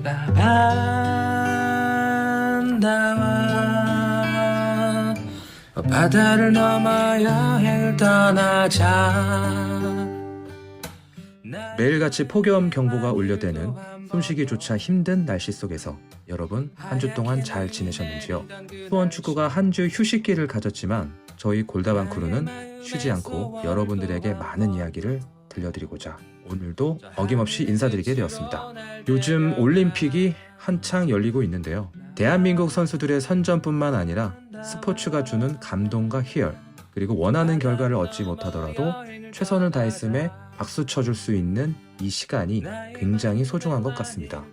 나간다와 바다를 넘어 여행을 떠나자. 매일같이 폭염 경보가 울려대는 숨쉬기조차 힘든 날씨 속에서 여러분 한 주 동안 잘 지내셨는지요? 수원 축구가 한 주 휴식기를 가졌지만 저희 골다방 크루는 쉬지 않고 여러분들에게 많은 이야기를 들려드리고자 오늘도 어김없이 인사드리게 되었습니다. 요즘 올림픽이 한창 열리고 있는데요. 대한민국 선수들의 선전뿐만 아니라 스포츠가 주는 감동과 희열, 그리고 원하는 결과를 얻지 못하더라도 최선을 다했음에 박수 쳐줄 수 있는 이 시간이 굉장히 소중한 것 같습니다.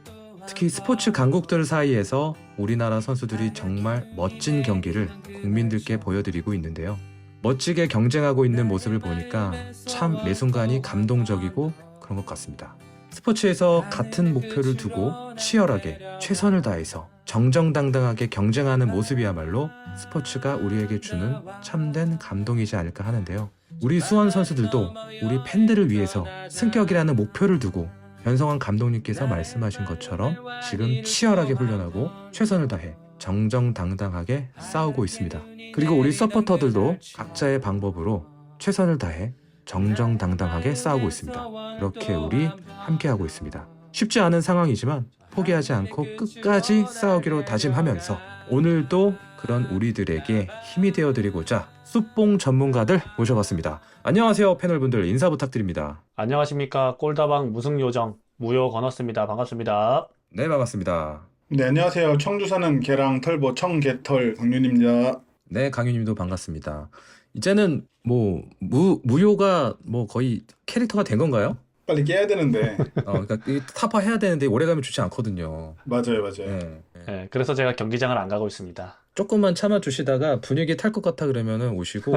특히 스포츠 강국들 사이에서 우리나라 선수들이 정말 멋진 경기를 국민들께 보여드리고 있는데요. 멋지게 경쟁하고 있는 모습을 보니까 참 매 순간이 감동적이고 그런 것 같습니다. 스포츠에서 같은 목표를 두고 치열하게 최선을 다해서 정정당당하게 경쟁하는 모습이야말로 스포츠가 우리에게 주는 참된 감동이지 않을까 하는데요. 우리 수원 선수들도 우리 팬들을 위해서 승격이라는 목표를 두고 변성환 감독님께서 말씀하신 것처럼 지금 치열하게 훈련하고 최선을 다해 정정당당하게 싸우고 있습니다. 그리고 우리 서포터들도 각자의 방법으로 최선을 다해 정정당당하게 싸우고 있습니다. 그렇게 우리 함께하고 있습니다. 쉽지 않은 상황이지만 포기하지 않고 끝까지 싸우기로 다짐하면서 오늘도 그런 우리들에게 힘이 되어드리고자 쑥봉 전문가들 모셔봤습니다. 안녕하세요 패널분들, 인사 부탁드립니다. 안녕하십니까. 꼴다방 무승요정 무요 건었습니다. 반갑습니다. 네, 반갑습니다. 네, 안녕하세요. 청주 사는 개랑 털보 청개털 강윤입니다. 네, 강유님도 반갑습니다. 이제는 뭐 무효가 뭐 거의 캐릭터가 된 건가요? 빨리 깨야 되는데. 그러니까 타파 해야 되는데 오래가면 좋지 않거든요. 맞아요. 네. 네, 그래서 제가 경기장을 안 가고 있습니다. 조금만 참아주시다가 분위기 탈 것 같아 그러면은 오시고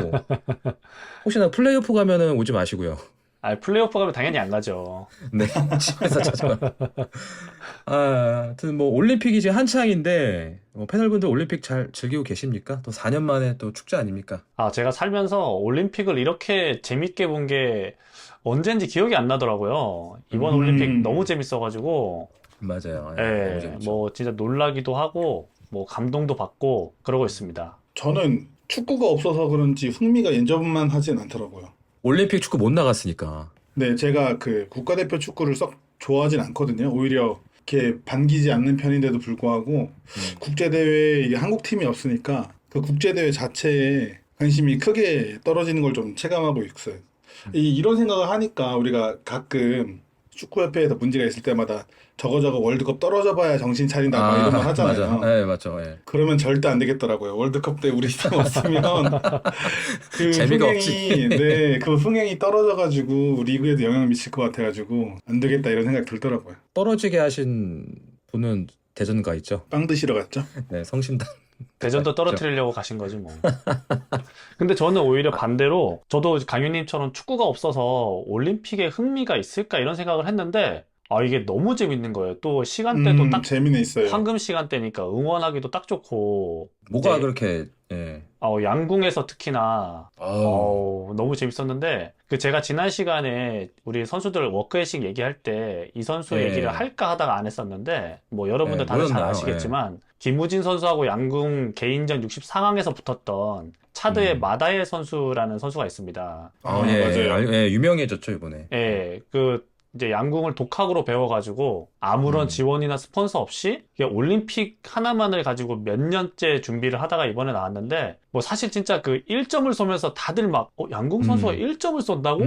혹시나 플레이오프 가면은 오지 마시고요. 플레이오프 가면 당연히 안 가죠. 네, 집에서 찾아와. 하여튼 뭐 올림픽이 이제 한창인데 패널분들 올림픽 잘 즐기고 계십니까? 또 4년 만에 또 축제 아닙니까? 제가 살면서 올림픽을 이렇게 재밌게 본 게 언젠지 기억이 안 나더라고요. 이번 올림픽 너무 재밌어가지고. 맞아요. 네, 너무 재밌죠. 뭐 진짜 놀라기도 하고 뭐 감동도 받고 그러고 있습니다. 저는 축구가 없어서 그런지 흥미가 예전만 하진 않더라고요. 올림픽 축구 못 나갔으니까. 네, 제가 그 국가대표 축구를 썩 좋아하진 않거든요. 오히려 이렇게 반기지 않는 편인데도 불구하고 국제대회에 이게 한국팀이 없으니까 그 국제대회 자체에 관심이 크게 떨어지는 걸 좀 체감하고 있어요. 이런 생각을 하니까 우리가 가끔 축구협회에서 문제가 있을 때마다 저거 월드컵 떨어져 봐야 정신 차린다 막 이런 말 하잖아요. 맞아. 네, 맞죠. 네. 그러면 절대 안 되겠더라고요. 월드컵 때 우리 팀 없으면 그 재미가 흥행이, 네, 그 흥행이 떨어져가지고 리그에도 영향을 미칠 것 같아가지고 안 되겠다 이런 생각이 들더라고요. 떨어지게 하신 분은 대전가 있죠? 빵 드시러 갔죠? 네, 성심당. 대전도 떨어뜨리려고 가신 거지 뭐. 근데 저는 오히려 반대로 저도 강윤님처럼 축구가 없어서 올림픽에 흥미가 있을까 이런 생각을 했는데 이게 너무 재밌는 거예요. 또 시간대도 딱 재미는 있어요. 황금 시간대니까 응원하기도 딱 좋고. 뭐가 이제 그렇게 양궁에서 특히나 아우. 너무 재밌었는데 제가 지난 시간에 우리 선수들 워크애식 얘기할 때 이 선수 예. 얘기를 할까 하다가 안 했었는데 뭐 여러분들 예, 다들 잘 뭐였나요? 아시겠지만 김우진 선수하고 양궁 개인전 64강에서 붙었던 차드의 마다에 선수라는 선수가 있습니다. 맞아요. 유명해졌죠 이번에. 예, 이제 양궁을 독학으로 배워가지고 아무런 지원이나 스폰서 없이 그냥 올림픽 하나만을 가지고 몇 년째 준비를 하다가 이번에 나왔는데 뭐 사실 진짜 그 1점을 쏘면서 다들 막 양궁 선수가 1점을 쏜다고?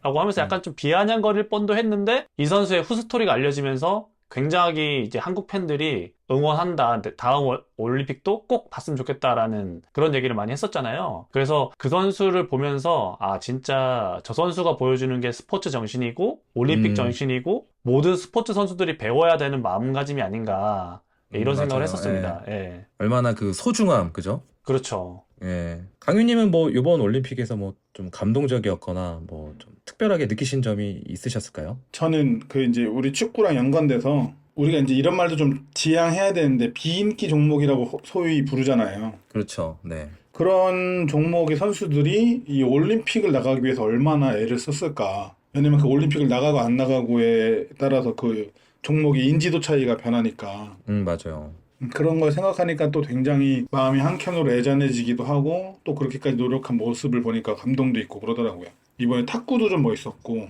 라고 하면서 약간 좀 비아냥거릴 뻔도 했는데 이 선수의 후스토리가 알려지면서 굉장히 이제 한국 팬들이 응원한다. 다음 올림픽도 꼭 봤으면 좋겠다라는 그런 얘기를 많이 했었잖아요. 그래서 그 선수를 보면서 진짜 저 선수가 보여주는 게 스포츠 정신이고 올림픽 정신이고 모든 스포츠 선수들이 배워야 되는 마음가짐이 아닌가 이런 생각을 맞아요. 했었습니다. 예. 얼마나 그 소중함, 그죠? 그렇죠. 예. 강유님은 뭐 이번 올림픽에서 뭐 좀 감동적이었거나 뭐 좀 특별하게 느끼신 점이 있으셨을까요? 저는 이제 우리 축구랑 연관돼서 우리가 이제 이런 말도 좀 지양해야 되는데 비인기 종목이라고 소위 부르잖아요. 그렇죠. 네. 그런 종목의 선수들이 이 올림픽을 나가기 위해서 얼마나 애를 썼을까. 왜냐면 그 올림픽을 나가고 안 나가고에 따라서 그 종목이 인지도 차이가 변하니까 맞아요. 그런 걸 생각하니까 또 굉장히 마음이 한켠으로 애잔해지기도 하고 또 그렇게까지 노력한 모습을 보니까 감동도 있고 그러더라고요. 이번에 탁구도 좀 멋있었고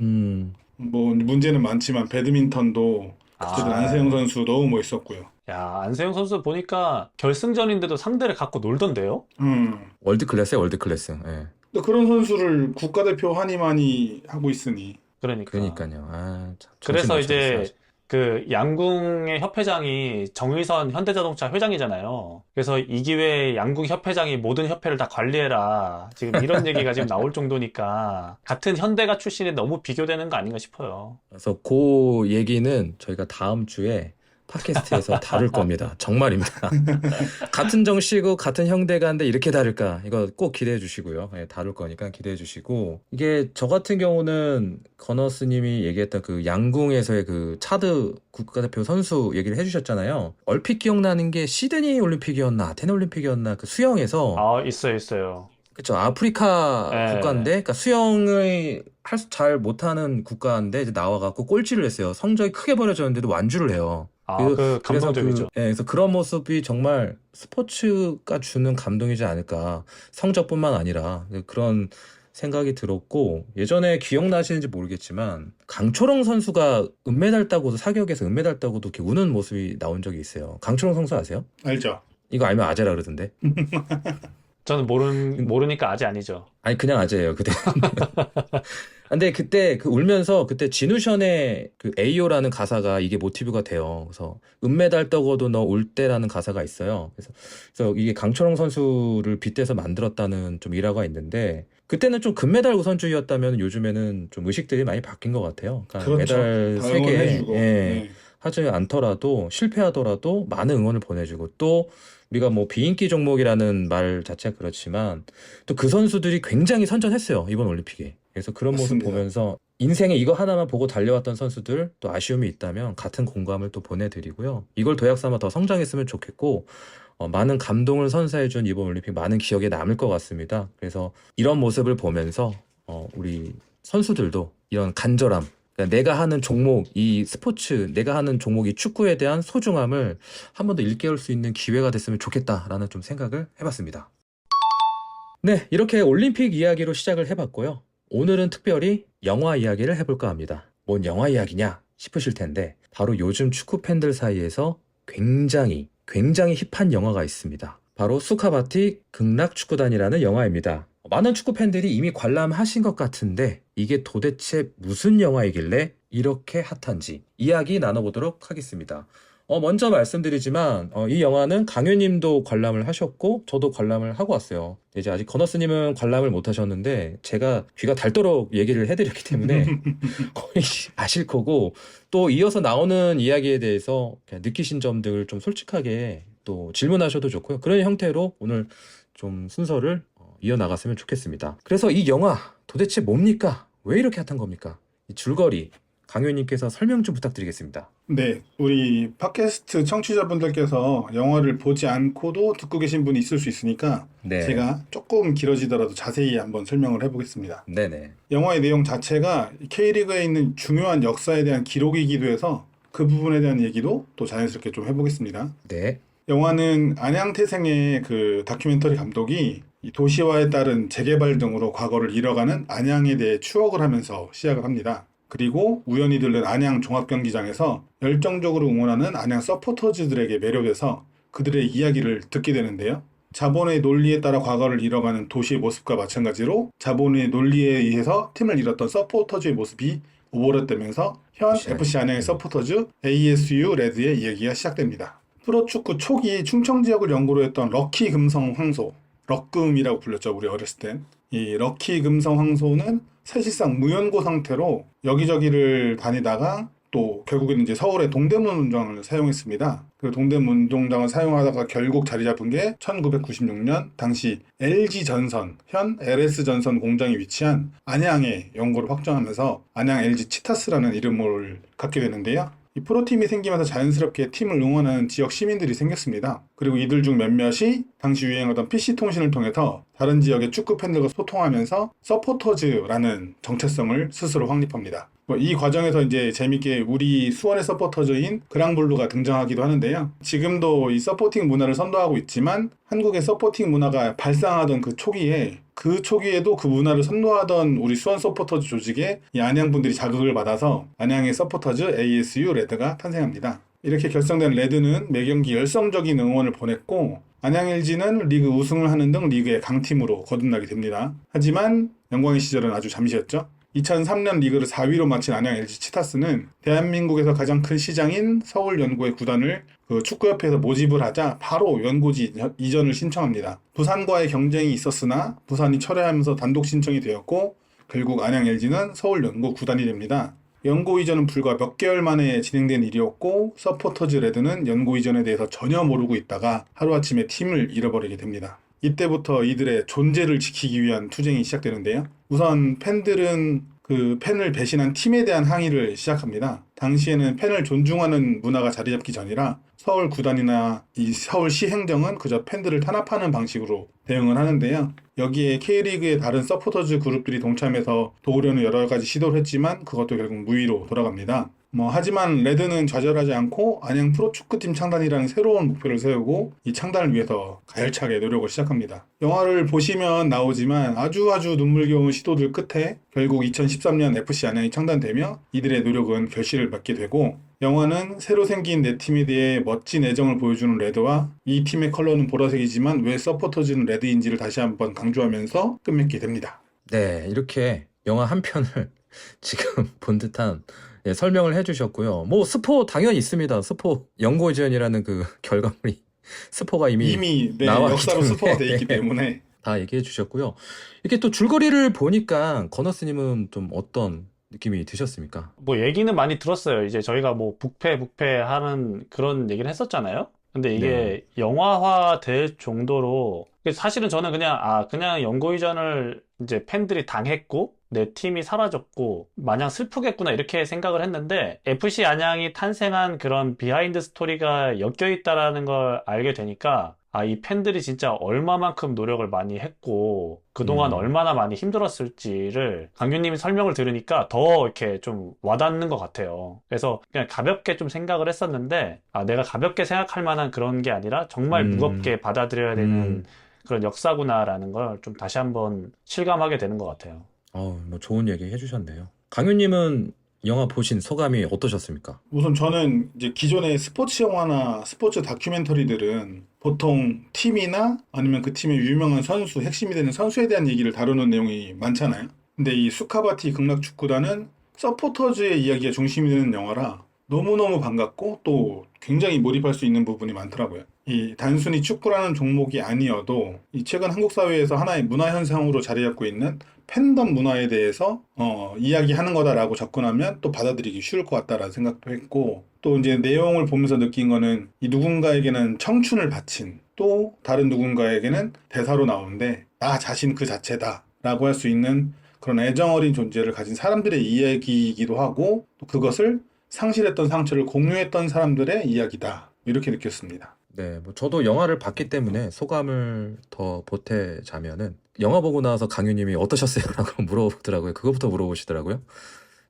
뭐 문제는 많지만 배드민턴도 어쨌든 안세영 선수 너무 멋있었고요. 야, 안세영 선수 보니까 결승전인데도 상대를 갖고 놀던데요? 월드 클래스에 월드 클래스. 예. 또 그런 선수를 국가대표 한이만이 하고 있으니 그러니까요. 아, 참 그래서 정신 이제 못차리겠어요. 그 양궁의 협회장이 정의선 현대자동차 회장이잖아요. 그래서 이 기회에 양궁 협회장이 모든 협회를 다 관리해라. 지금 이런 얘기가 지금 나올 정도니까 같은 현대가 출신이 너무 비교되는 거 아닌가 싶어요. 그래서 그 얘기는 저희가 다음 주에 팟캐스트에서 다룰 겁니다. 정말입니다. 같은 정씨고 같은 형대가인데 이렇게 다를까? 이거 꼭 기대해 주시고요. 예, 다룰 거니까 기대해 주시고 이게 저 같은 경우는 건어스님이 얘기했던 그 양궁에서의 그 차드 국가대표 선수 얘기를 해주셨잖아요. 얼핏 기억나는 게 시드니 올림픽이었나 아테네 올림픽이었나 그 수영에서 아, 있어요. 그쵸. 아프리카 네. 국가인데, 그러니까 수영을 잘 못하는 국가인데, 이제 나와갖고 꼴찌를 했어요. 성적이 크게 벌어졌는데도 완주를 해요. 아, 그래서- 그 감동적이죠. 그래서 그런 모습이 정말 스포츠가 주는 감동이지 않을까. 성적뿐만 아니라 그런 생각이 들었고, 예전에 기억나시는지 모르겠지만, 강초롱 선수가 은메달 따고도 사격에서 은메달 따고도 이렇게 우는 모습이 나온 적이 있어요. 강초롱 선수 아세요? 알죠? 이거 알면 아재라 그러던데. 저는 모르니까 아직 아니죠. 아니 그냥 아재예요 그때. 근데 그때 그 울면서 그때 진우션의 그 에이오라는 가사가 이게 모티브가 돼요. 그래서 은메달 떠고도 너 울 때라는 가사가 있어요. 그래서 이게 강철홍 선수를 빗대서 만들었다는 좀 일화가 있는데 그때는 좀 금메달 우선주의였다면 요즘에는 좀 의식들이 많이 바뀐 것 같아요. 그러니까 그렇죠. 메달 다 3개 응원해주고. 네. 하지 않더라도 실패하더라도 많은 응원을 보내주고 또 우리가 뭐 비인기 종목이라는 말 자체가 그렇지만 또 그 선수들이 굉장히 선전했어요 이번 올림픽에. 그래서 그런 모습 맞습니다. 보면서 인생에 이거 하나만 보고 달려왔던 선수들 또 아쉬움이 있다면 같은 공감을 또 보내드리고요. 이걸 도약 삼아 더 성장했으면 좋겠고 많은 감동을 선사해준 이번 올림픽 많은 기억에 남을 것 같습니다. 그래서 이런 모습을 보면서 우리 선수들도 이런 간절함 그러니까 내가 하는 종목, 이 스포츠, 내가 하는 종목, 이 축구에 대한 소중함을 한 번 더 일깨울 수 있는 기회가 됐으면 좋겠다라는 좀 생각을 해봤습니다. 네, 이렇게 올림픽 이야기로 시작을 해봤고요. 오늘은 특별히 영화 이야기를 해볼까 합니다. 뭔 영화 이야기냐 싶으실 텐데 바로 요즘 축구 팬들 사이에서 굉장히 힙한 영화가 있습니다. 바로 수카바티 극락축구단이라는 영화입니다. 많은 축구 팬들이 이미 관람하신 것 같은데 이게 도대체 무슨 영화이길래 이렇게 핫한지 이야기 나눠보도록 하겠습니다. 먼저 말씀드리지만 이 영화는 강유님도 관람을 하셨고 저도 관람을 하고 왔어요. 이제 아직 건어스님은 관람을 못 하셨는데 제가 귀가 닳도록 얘기를 해드렸기 때문에 거의 아실 거고 또 이어서 나오는 이야기에 대해서 그냥 느끼신 점들 좀 솔직하게 또 질문하셔도 좋고요. 그런 형태로 오늘 좀 순서를 이어나갔으면 좋겠습니다. 그래서 이 영화 도대체 뭡니까? 왜 이렇게 핫한 겁니까? 이 줄거리 강효님께서 설명 좀 부탁드리겠습니다. 네, 우리 팟캐스트 청취자분들께서 영화를 보지 않고도 듣고 계신 분이 있을 수 있으니까 네. 제가 조금 길어지더라도 자세히 한번 설명을 해보겠습니다. 네네. 영화의 내용 자체가 K리그에 있는 중요한 역사에 대한 기록이기도 해서 그 부분에 대한 얘기도 또 자연스럽게 좀 해보겠습니다. 네. 영화는 안양태생의 그 다큐멘터리 감독이 이 도시화에 따른 재개발 등으로 과거를 잃어가는 안양에 대해 추억을 하면서 시작을 합니다. 그리고 우연히 들른 안양 종합경기장에서 열정적으로 응원하는 안양 서포터즈들에게 매료돼서 그들의 이야기를 듣게 되는데요. 자본의 논리에 따라 과거를 잃어가는 도시의 모습과 마찬가지로 자본의 논리에 의해서 팀을 잃었던 서포터즈의 모습이 오버랩되면서 현 FC 안양의 서포터즈 ASU 레드의 이야기가 시작됩니다. 프로축구 초기 충청 지역을 연구로 했던 럭키 금성 황소, 럭금이라고 불렸죠, 우리 어렸을 땐. 이 럭키 금성 황소는 사실상 무연고 상태로 여기저기를 다니다가 또 결국에는 이제 서울의 동대문 운동장을 사용했습니다. 그 동대문 운동장을 사용하다가 결국 자리 잡은 게 1996년 당시 LG전선, 현 LS전선 공장이 위치한 안양의 연고를 확정하면서 안양 LG 치타스라는 이름을 갖게 되는데요. 이 프로팀이 생기면서 자연스럽게 팀을 응원하는 지역 시민들이 생겼습니다. 그리고 이들 중 몇몇이 당시 유행하던 PC통신을 통해서 다른 지역의 축구 팬들과 소통하면서 서포터즈라는 정체성을 스스로 확립합니다. 뭐 이 과정에서 이제 재밌게 우리 수원의 서포터즈인 그랑블루가 등장하기도 하는데요. 지금도 이 서포팅 문화를 선도하고 있지만 한국의 서포팅 문화가 발상하던 그 초기에도 그 문화를 선도하던 우리 수원 서포터즈 조직에 이 안양 분들이 자극을 받아서 안양의 서포터즈 ASU 레드가 탄생합니다. 이렇게 결성된 레드는 매경기 열성적인 응원을 보냈고 안양 LG는 리그 우승을 하는 등 리그의 강팀으로 거듭나게 됩니다. 하지만 영광의 시절은 아주 잠시였죠. 2003년 리그를 4위로 마친 안양 LG 치타스는 대한민국에서 가장 큰 시장인 서울 연고의 구단을 그 축구협회에서 모집을 하자 바로 연고지 이전을 신청합니다. 부산과의 경쟁이 있었으나 부산이 철회하면서 단독 신청이 되었고 결국 안양 LG는 서울 연고 구단이 됩니다. 연고 이전은 불과 몇 개월 만에 진행된 일이었고 서포터즈 레드는 연고 이전에 대해서 전혀 모르고 있다가 하루아침에 팀을 잃어버리게 됩니다. 이때부터 이들의 존재를 지키기 위한 투쟁이 시작되는데요. 우선 팬들은 그 팬을 배신한 팀에 대한 항의를 시작합니다. 당시에는 팬을 존중하는 문화가 자리 잡기 전이라 서울 구단이나 이 서울시 행정은 그저 팬들을 탄압하는 방식으로 대응을 하는데요. 여기에 K리그의 다른 서포터즈 그룹들이 동참해서 도우려는 여러 가지 시도를 했지만 그것도 결국 무의로 돌아갑니다. 하지만 레드는 좌절하지 않고 안양 프로축구팀 창단이라는 새로운 목표를 세우고 이 창단을 위해서 가열차게 노력을 시작합니다. 영화를 보시면 나오지만 아주 눈물겨운 시도들 끝에 결국 2013년 FC 안양이 창단되며 이들의 노력은 결실을 맺게 되고 영화는 새로 생긴 내 팀에 대해 멋진 애정을 보여주는 레드와 이 팀의 컬러는 보라색이지만 왜 서포터즈는 레드인지를 다시 한번 강조하면서 끝맺게 됩니다. 네, 이렇게 영화 한 편을 지금 본 듯한 설명을 해주셨고요. 뭐 스포 당연히 있습니다. 스포 연고이전이라는 그 결과물이 스포가 이미 네, 나왔기 역사로 때문에 스포가 돼 있기 때문에 다 얘기해 주셨고요. 이렇게 또 줄거리를 보니까 건너스님은 좀 어떤 느낌이 드셨습니까? 뭐 얘기는 많이 들었어요. 이제 저희가 뭐 북패 하는 그런 얘기를 했었잖아요. 근데 이게 영화화 될 정도로 사실은 저는 그냥 연고이전을 이제 팬들이 당했고 내 팀이 사라졌고 마냥 슬프겠구나 이렇게 생각을 했는데 FC 안양이 탄생한 그런 비하인드 스토리가 엮여 있다라는 걸 알게 되니까 이 팬들이 진짜 얼마만큼 노력을 많이 했고 그동안 얼마나 많이 힘들었을지를 강규님이 설명을 들으니까 더 이렇게 좀 와닿는 것 같아요. 그래서 그냥 가볍게 좀 생각을 했었는데 내가 가볍게 생각할 만한 그런 게 아니라 정말 무겁게 받아들여야 되는 그런 역사구나라는 걸 좀 다시 한번 실감하게 되는 것 같아요. 뭐 좋은 얘기 해주셨네요. 강윤님은 영화 보신 소감이 어떠셨습니까? 우선 저는 이제 기존의 스포츠 영화나 스포츠 다큐멘터리들은 보통 팀이나 아니면 그 팀의 유명한 선수, 핵심이 되는 선수에 대한 얘기를 다루는 내용이 많잖아요. 근데 이 수카바티 극락축구단은 서포터즈의 이야기가 중심이 되는 영화라 너무너무 반갑고 또 굉장히 몰입할 수 있는 부분이 많더라고요. 이 단순히 축구라는 종목이 아니어도 이 최근 한국 사회에서 하나의 문화 현상으로 자리 잡고 있는 팬덤 문화에 대해서 이야기하는 거다라고 접근하면 또 받아들이기 쉬울 것 같다라는 생각도 했고 또 이제 내용을 보면서 느낀 거는 이 누군가에게는 청춘을 바친 또 다른 누군가에게는 대사로 나오는데 나 자신 그 자체다 라고 할 수 있는 그런 애정어린 존재를 가진 사람들의 이야기이기도 하고 또 그것을 상실했던 상처를 공유했던 사람들의 이야기다 이렇게 느꼈습니다. 네, 뭐 저도 영화를 봤기 때문에 소감을 더 보태자면은 영화 보고 나서 강유님이 어떠셨어요? 라고 물어보더라고요. 그것부터 물어보시더라고요.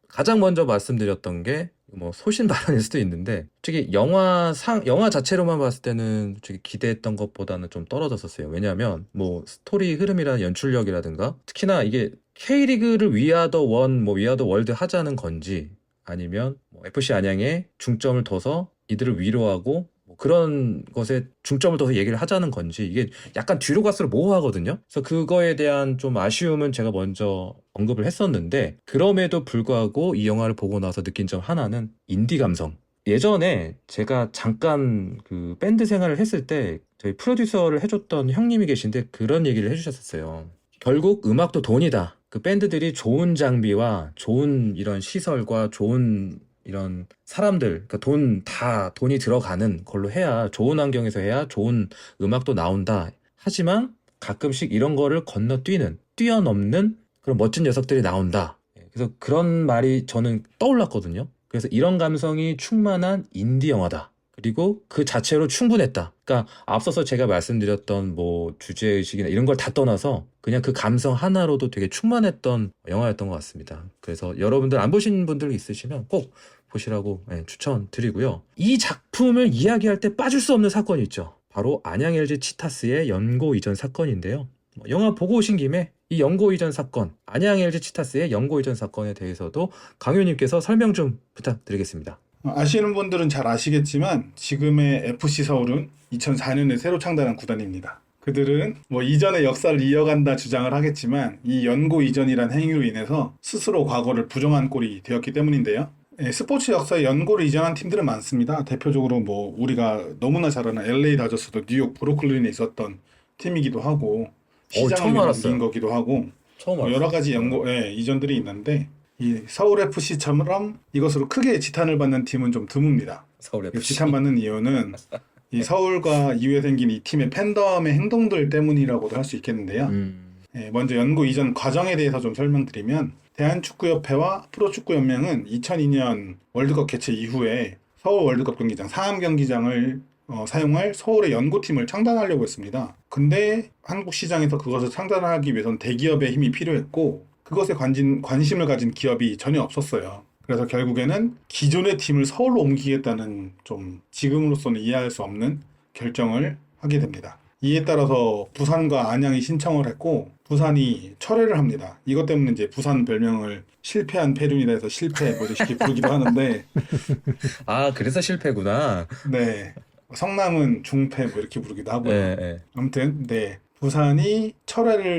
가장 먼저 말씀드렸던 게 뭐 소신 발언일 수도 있는데 솔직히 영화 자체로만 봤을 때는 솔직히 기대했던 것보다는 좀 떨어졌었어요. 왜냐하면 뭐 스토리 흐름이나 연출력이라든가 특히나 이게 K리그를 위아더 원, 뭐 위아더 월드 하자는 건지 아니면 뭐 FC 안양에 중점을 둬서 이들을 위로하고 뭐 그런 것에 중점을 둬서 얘기를 하자는 건지 이게 약간 뒤로 갈수록 모호하거든요. 그래서 그거에 대한 좀 아쉬움은 제가 먼저 언급을 했었는데 그럼에도 불구하고 이 영화를 보고 나서 느낀 점 하나는 인디 감성. 예전에 제가 잠깐 그 밴드 생활을 했을 때 저희 프로듀서를 해줬던 형님이 계신데 그런 얘기를 해주셨었어요. 결국 음악도 돈이다. 그 밴드들이 좋은 장비와 좋은 이런 시설과 좋은 이런 사람들, 그러니까 돈이 들어가는 걸로 해야 좋은 환경에서 해야 좋은 음악도 나온다. 하지만 가끔씩 이런 거를 뛰어넘는 그런 멋진 녀석들이 나온다. 그래서 그런 말이 저는 떠올랐거든요. 그래서 이런 감성이 충만한 인디 영화다. 그리고 그 자체로 충분했다. 그러니까 앞서서 제가 말씀드렸던 뭐 주제의식이나 이런 걸 다 떠나서 그냥 그 감성 하나로도 되게 충만했던 영화였던 것 같습니다. 그래서 여러분들 안 보신 분들 있으시면 꼭 보시라고 추천드리고요. 이 작품을 이야기할 때 빠질 수 없는 사건이 있죠. 바로 안양 LG 치타스의 연고 이전 사건인데요. 영화 보고 오신 김에 이 연고 이전 사건, 안양 LG 치타스의 연고 이전 사건에 대해서도 강효님께서 설명 좀 부탁드리겠습니다. 아시는 분들은 잘 아시겠지만 지금의 FC 서울은 2004년에 새로 창단한 구단입니다. 그들은 뭐 이전의 역사를 이어간다 주장을 하겠지만 이 연고 이전이란 행위로 인해서 스스로 과거를 부정한 꼴이 되었기 때문인데요. 스포츠 역사에 연고를 이전한 팀들은 많습니다. 대표적으로 뭐 우리가 너무나 잘 아는 LA 다저스도 뉴욕 브루클린에 있었던 팀이기도 하고 시장을 옮긴 거기도 하고 여러 가지 연고 이전들이 있는데 이 서울 FC처럼 이것으로 크게 지탄을 받는 팀은 좀 드뭅니다. 서울 FC. 지탄받는 이유는 이 서울과 이후에 생긴 이 팀의 팬덤의 행동들 때문이라고도 할 수 있겠는데요. 먼저 연고 이전 과정에 대해서 좀 설명드리면 대한축구협회와 프로축구연맹은 2002년 월드컵 개최 이후에 서울 월드컵 경기장 상암 경기장을 사용할 서울의 연고팀을 창단하려고 했습니다. 근데 한국 시장에서 그것을 창단하기 위해서는 대기업의 힘이 필요했고 그것에 관심을 가진 기업이 전혀 없었어요. 그래서 결국에는 기존의 팀을 서울로 옮기겠다는 좀 지금으로서는 이해할 수 없는 결정을 하게 됩니다. 이에 따라서 부산과 안양이 신청을 했고 부산이 철회를 합니다. 이것 때문에 이제 부산 별명을 실패한 페륜이라 해서 실패 뭐 이렇게 부르기도 하는데 아 그래서 실패구나. 네. 성남은 중패 뭐 이렇게 부르기도 하고요. 아무튼 부산이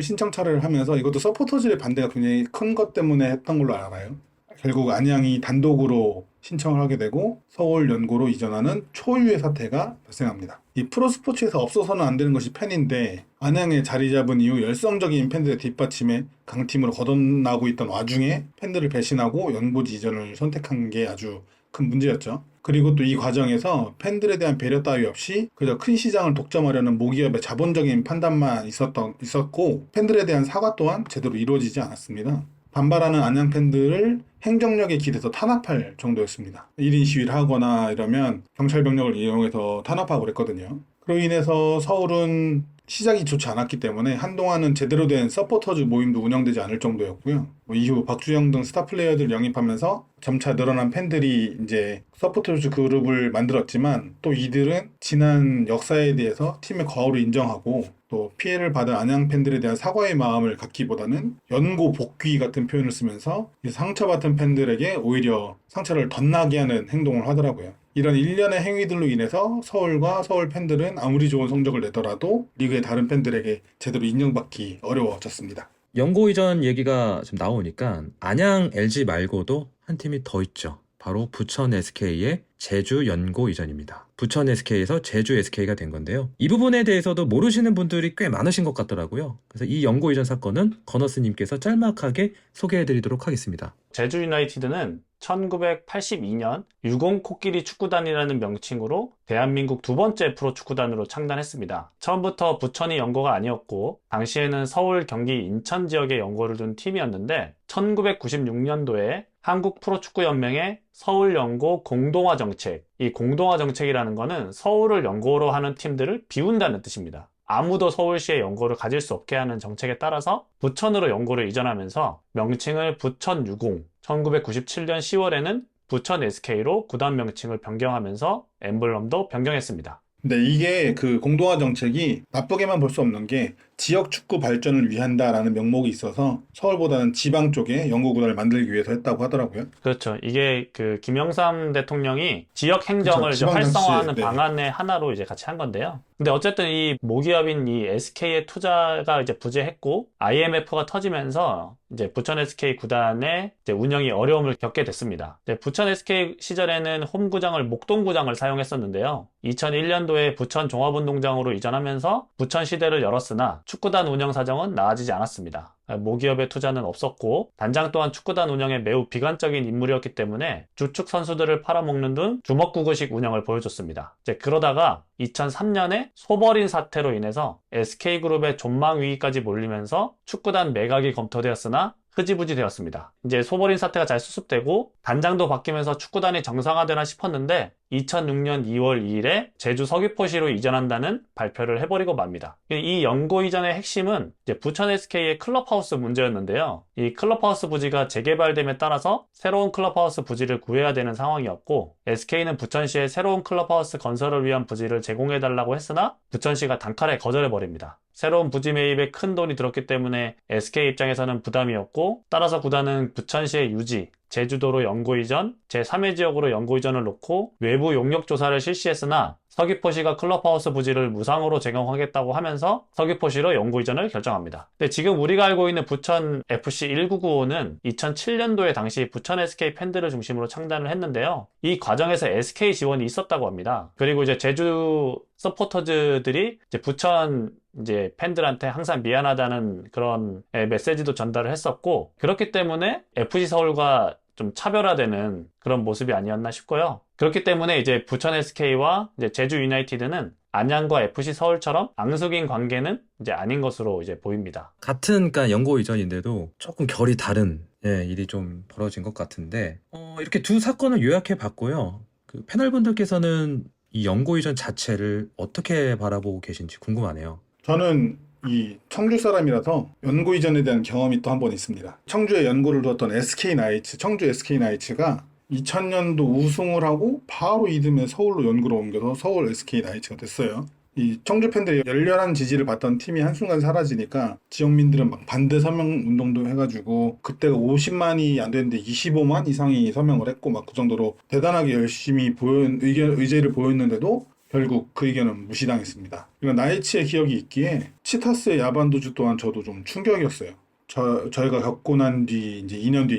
신청 철회를 하면서 이것도 서포터즈의 반대가 굉장히 큰 것 때문에 했던 걸로 알아요. 결국 안양이 단독으로 신청을 하게 되고 서울 연고로 이전하는 초유의 사태가 발생합니다. 이 프로스포츠에서 없어서는 안 되는 것이 팬인데 안양에 자리 잡은 이후 열성적인 팬들의 뒷받침에 강팀으로 거듭나고 있던 와중에 팬들을 배신하고 연고지 이전을 선택한 게 아주 큰 문제였죠. 그리고 또 이 과정에서 팬들에 대한 배려 따위 없이 그저 큰 시장을 독점하려는 모기업의 자본적인 판단만 있었고 팬들에 대한 사과 또한 제대로 이루어지지 않았습니다. 반발하는 안양 팬들을 행정력에 기대서 탄압할 정도였습니다. 1인 시위를 하거나 이러면 경찰 병력을 이용해서 탄압하고 그랬거든요. 그로 인해서 서울은 시작이 좋지 않았기 때문에 한동안은 제대로 된 서포터즈 모임도 운영되지 않을 정도였고요. 이후 박주영 등 스타 플레이어들을 영입하면서 점차 늘어난 팬들이 이제 서포터즈 그룹을 만들었지만 또 이들은 지난 역사에 대해서 팀의 과오를 인정하고 또 피해를 받은 안양 팬들에 대한 사과의 마음을 갖기보다는 연고 복귀 같은 표현을 쓰면서 상처받은 팬들에게 오히려 상처를 덧나게 하는 행동을 하더라고요. 이런 일련의 행위들로 인해서 서울과 서울 팬들은 아무리 좋은 성적을 내더라도 리그의 다른 팬들에게 제대로 인정받기 어려워졌습니다. 연고 이전 얘기가 좀 나오니까 안양 LG 말고도 한 팀이 더 있죠. 바로 부천 SK의 제주 연고 이전입니다. 부천 SK에서 제주 SK가 된 건데요. 이 부분에 대해서도 모르시는 분들이 꽤 많으신 것 같더라고요. 그래서 이 연고 이전 사건은 건너스님께서 짤막하게 소개해드리도록 하겠습니다. 제주 유나이티드는 1982년 유공 코끼리 축구단이라는 명칭으로 대한민국 두 번째 프로축구단으로 창단했습니다. 처음부터 부천이 연고가 아니었고 당시에는 서울, 경기, 인천 지역에 연고를 둔 팀이었는데 1996년도에 한국 프로축구연맹의 서울연고 공동화 정책, 이 공동화 정책이라는 거는 서울을 연고로 하는 팀들을 비운다는 뜻입니다. 아무도 서울시에 연고를 가질 수 없게 하는 정책에 따라서 부천으로 연고를 이전하면서 명칭을 부천유공, 1997년 10월에는 부천 SK로 구단 명칭을 변경하면서 엠블럼도 변경했습니다. 근데 이게 그 공동화 정책이 나쁘게만 볼 수 없는 게 지역 축구 발전을 위한다라는 명목이 있어서 서울보다는 지방 쪽에 연고 구단을 만들기 위해서 했다고 하더라고요. 그렇죠. 이게 그 김영삼 대통령이 지역 행정을 그렇죠. 이제 활성화하는 네. 방안의 하나로 이제 같이 한 건데요. 근데 어쨌든 이 모기업인 이 SK의 투자가 이제 부재했고 IMF가 터지면서 이제 부천 SK 구단의 이제 운영이 어려움을 겪게 됐습니다. 부천 SK 시절에는 홈구장을 목동구장을 사용했었는데요. 2001년도에 부천 종합운동장으로 이전하면서 부천 시대를 열었으나 축구단 운영 사정은 나아지지 않았습니다. 모기업의 투자는 없었고 단장 또한 축구단 운영에 매우 비관적인 인물이었기 때문에 주축 선수들을 팔아먹는 등 주먹구구식 운영을 보여줬습니다. 그러다가 2003년에 소버린 사태로 인해서 SK그룹의 존망 위기까지 몰리면서 축구단 매각이 검토되었으나 흐지부지 되었습니다. 이제 소버린 사태가 잘 수습되고 단장도 바뀌면서 축구단이 정상화되나 싶었는데 2006년 2월 2일에 제주 서귀포시로 이전한다는 발표를 해버리고 맙니다. 이 연고 이전의 핵심은 이제 부천 SK의 클럽하우스 문제였는데요. 이 클럽하우스 부지가 재개발됨에 따라서 새로운 클럽하우스 부지를 구해야 되는 상황이었고, SK는 부천시에 새로운 클럽하우스 건설을 위한 부지를 제공해달라고 했으나 부천시가 단칼에 거절해버립니다. 새로운 부지 매입에 큰 돈이 들었기 때문에 SK 입장에서는 부담이었고, 따라서 구단은 부천시의 유지, 제주도로 연고 이전, 제3회 지역으로 연고 이전을 놓고 외부 용역 조사를 실시했으나 서귀포시가 클럽하우스 부지를 무상으로 제공하겠다고 하면서 서귀포시로 연고 이전을 결정합니다. 근데 지금 우리가 알고 있는 부천 FC 1995는 2007년도에 당시 부천 SK 팬들을 중심으로 창단을 했는데요. 이 과정에서 SK 지원이 있었다고 합니다. 그리고 이제 제주 서포터즈들이 이제 부천 이제 팬들한테 항상 미안하다는 그런 메시지도 전달을 했었고, 그렇기 때문에 FC 서울과 좀 차별화되는 그런 모습이 아니었나 싶고요. 그렇기 때문에 이제 부천 SK와 이제 제주 유나이티드는 안양과 FC 서울처럼 앙숙인 관계는 이제 아닌 것으로 이제 보입니다. 같은 그러니까 연고 이전인데도 조금 결이 다른 일이 좀 벌어진 것 같은데 이렇게 두 사건을 요약해 봤고요. 그 패널분들께서는 이 연고 이전 자체를 어떻게 바라보고 계신지 궁금하네요. 저는 이 청주 사람이라서 연고 이전에 대한 경험이 또 한 번 있습니다. 청주에 연고를 두었던 SK나이츠, 청주 SK나이츠가 2000년도 우승을 하고 바로 이듬해 서울로 연고로 옮겨서 서울 SK나이츠가 됐어요. 이 청주 팬들이 열렬한 지지를 받던 팀이 한순간 사라지니까 지역민들은 막 반대 서명 운동도 해가지고, 그때가 50만이 안 되는데 25만 이상이 서명을 했고 막 그 정도로 대단하게 열심히 의제를 보였는데도 결국 그 의견은 무시당했습니다. 그리고 나이츠의 기억이 있기에 치타스의 야반도주 또한 저도 좀 충격이었어요. 저희가 겪고 난 뒤 이제 4년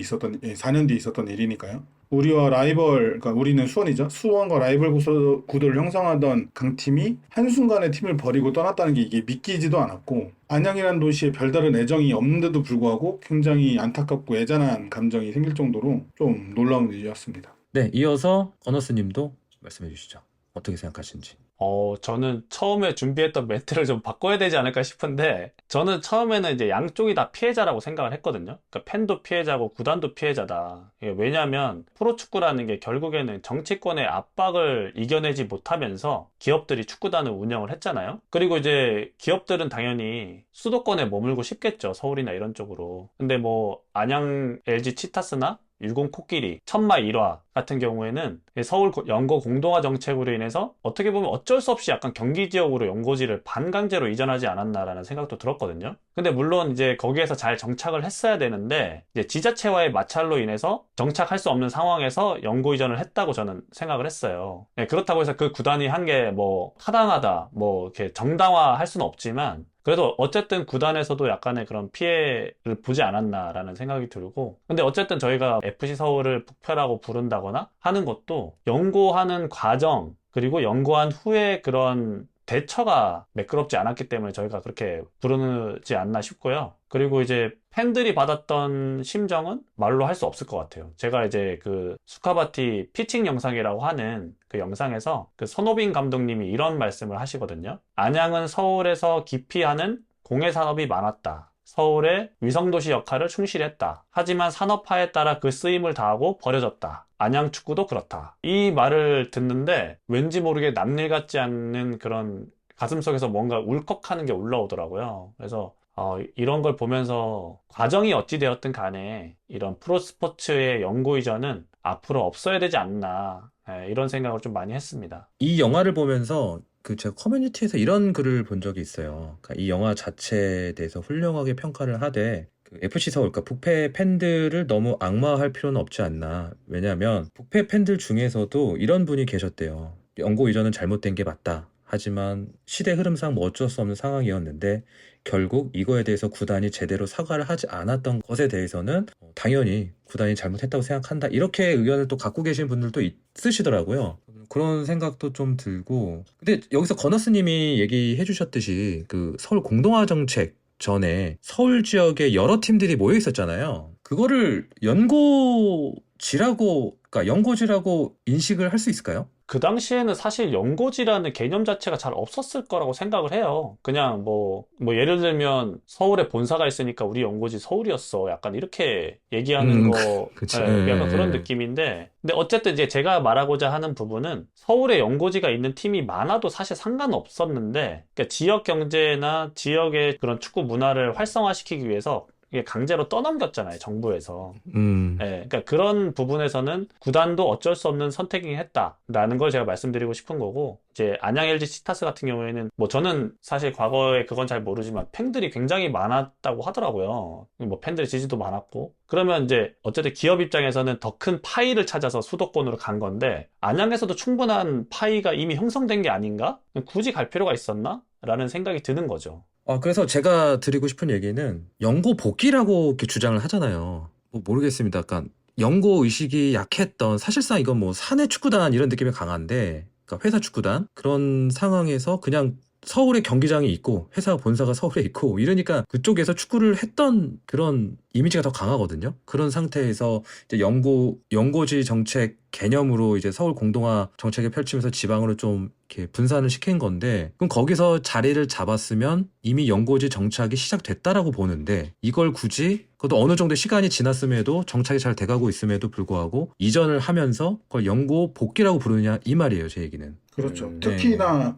뒤에 있었던 일이니까요. 우리와 라이벌, 그러니까 우리는 수원이죠. 수원과 라이벌 구도를 형성하던 강팀이 한순간에 팀을 버리고 떠났다는 게 이게 믿기지도 않았고, 안양이라는 도시에 별다른 애정이 없는데도 불구하고 굉장히 안타깝고 애잔한 감정이 생길 정도로 좀 놀라운 일이었습니다. 네, 이어서 어너스님도 말씀해 주시죠. 어떻게 생각하시는지. 저는 처음에 준비했던 멘트를 좀 바꿔야 되지 않을까 싶은데, 저는 처음에는 이제 양쪽이 다 피해자라고 생각을 했거든요. 그러니까 팬도 피해자고 구단도 피해자다. 이게 왜냐면 프로축구라는 게 결국에는 정치권의 압박을 이겨내지 못하면서 기업들이 축구단을 운영을 했잖아요. 그리고 이제 기업들은 당연히 수도권에 머물고 싶겠죠. 서울이나 이런 쪽으로. 근데 뭐 안양 LG 치타스나 유공 코끼리, 천마 일화 같은 경우에는 서울 연고 공동화 정책으로 인해서 어떻게 보면 어쩔 수 없이 약간 경기 지역으로 연고지를 반강제로 이전하지 않았나라는 생각도 들었거든요. 근데 물론 이제 거기에서 잘 정착을 했어야 되는데, 이제 지자체와의 마찰로 인해서 정착할 수 없는 상황에서 연고 이전을 했다고 저는 생각을 했어요. 그렇다고 해서 그 구단이 한 게 뭐 타당하다, 뭐 이렇게 정당화할 수는 없지만, 그래도 어쨌든 구단에서도 약간의 그런 피해를 보지 않았나라는 생각이 들고, 근데 어쨌든 저희가 FC 서울을 북패라고 부른다거나 하는 것도 연고하는 과정, 그리고 연고한 후에 그런 대처가 매끄럽지 않았기 때문에 저희가 그렇게 부르지 않나 싶고요. 그리고 이제 팬들이 받았던 심정은 말로 할 수 없을 것 같아요. 제가 이제 그 수카바티 피칭 영상이라고 하는 그 영상에서 그 손호빈 감독님이 이런 말씀을 하시거든요. 안양은 서울에서 기피하는 공예 산업이 많았다. 서울의 위성도시 역할을 충실했다. 하지만 산업화에 따라 그 쓰임을 다하고 버려졌다. 안양 축구도 그렇다. 이 말을 듣는데 왠지 모르게 남일 같지 않는 그런 가슴속에서 뭔가 울컥하는 게 올라오더라고요. 그래서 이런 걸 보면서 과정이 어찌 되었든 간에 이런 프로스포츠의 연고 이전은 앞으로 없어야 되지 않나, 이런 생각을 좀 많이 했습니다. 이 영화를 보면서 제가 커뮤니티에서 이런 글을 본 적이 있어요. 그러니까 이 영화 자체에 대해서 훌륭하게 평가를 하되, FC 서울, 그러니까 북패 팬들을 너무 악마화할 필요는 없지 않나. 왜냐하면 북패 팬들 중에서도 이런 분이 계셨대요. 연고 이전은 잘못된 게 맞다. 하지만 시대 흐름상 뭐 어쩔 수 없는 상황이었는데 결국 이거에 대해서 구단이 제대로 사과를 하지 않았던 것에 대해서는 당연히 구단이 잘못했다고 생각한다. 이렇게 의견을 또 갖고 계신 분들도 있으시더라고요. 그런 생각도 좀 들고, 근데 여기서 건너스님이 얘기해 주셨듯이 그 서울 공동화 정책 전에 서울 지역에 여러 팀들이 모여 있었잖아요. 그거를 연고지라고, 그러니까 연고지라고 인식을 할 수 있을까요? 그 당시에는 사실 연고지라는 개념 자체가 잘 없었을 거라고 생각을 해요. 그냥 예를 들면 서울에 본사가 있으니까 우리 연고지 서울이었어. 약간 이렇게 얘기하는 거, 그치. 예, 약간 그런 예. 느낌인데. 근데 어쨌든 이제 제가 말하고자 하는 부분은 서울에 연고지가 있는 팀이 많아도 사실 상관없었는데, 그러니까 지역 경제나 지역의 그런 축구 문화를 활성화시키기 위해서 이게 강제로 떠넘겼잖아요, 정부에서. 예, 그러니까 그런 부분에서는 구단도 어쩔 수 없는 선택이긴 했다라는 걸 제가 말씀드리고 싶은 거고, 이제 안양 LG 치타스 같은 경우에는 저는 사실 과거에 그건 잘 모르지만 팬들이 굉장히 많았다고 하더라고요. 팬들의 지지도 많았고. 그러면 이제 어쨌든 기업 입장에서는 더 큰 파이를 찾아서 수도권으로 간 건데, 안양에서도 충분한 파이가 이미 형성된 게 아닌가? 굳이 갈 필요가 있었나? 라는 생각이 드는 거죠. 그래서 제가 드리고 싶은 얘기는 연고 복귀라고 이렇게 주장을 하잖아요. 모르겠습니다. 약간 연고 의식이 약했던, 사실상 이건 사내 축구단 이런 느낌이 강한데, 그러니까 회사 축구단 그런 상황에서 그냥 서울에 경기장이 있고 회사 본사가 서울에 있고 이러니까 그쪽에서 축구를 했던 그런 이미지가 더 강하거든요. 그런 상태에서 이제 연고지 정책 개념으로 이제 서울 공동화 정책을 펼치면서 지방으로 좀 이렇게 분산을 시킨 건데, 그럼 거기서 자리를 잡았으면 이미 연고지 정착이 시작됐다라고 보는데, 이걸 굳이 그것도 어느 정도 시간이 지났음에도 정착이 잘 돼가고 있음에도 불구하고 이전을 하면서 그걸 연고 복귀라고 부르느냐 이 말이에요, 제 얘기는. 그렇죠. 네.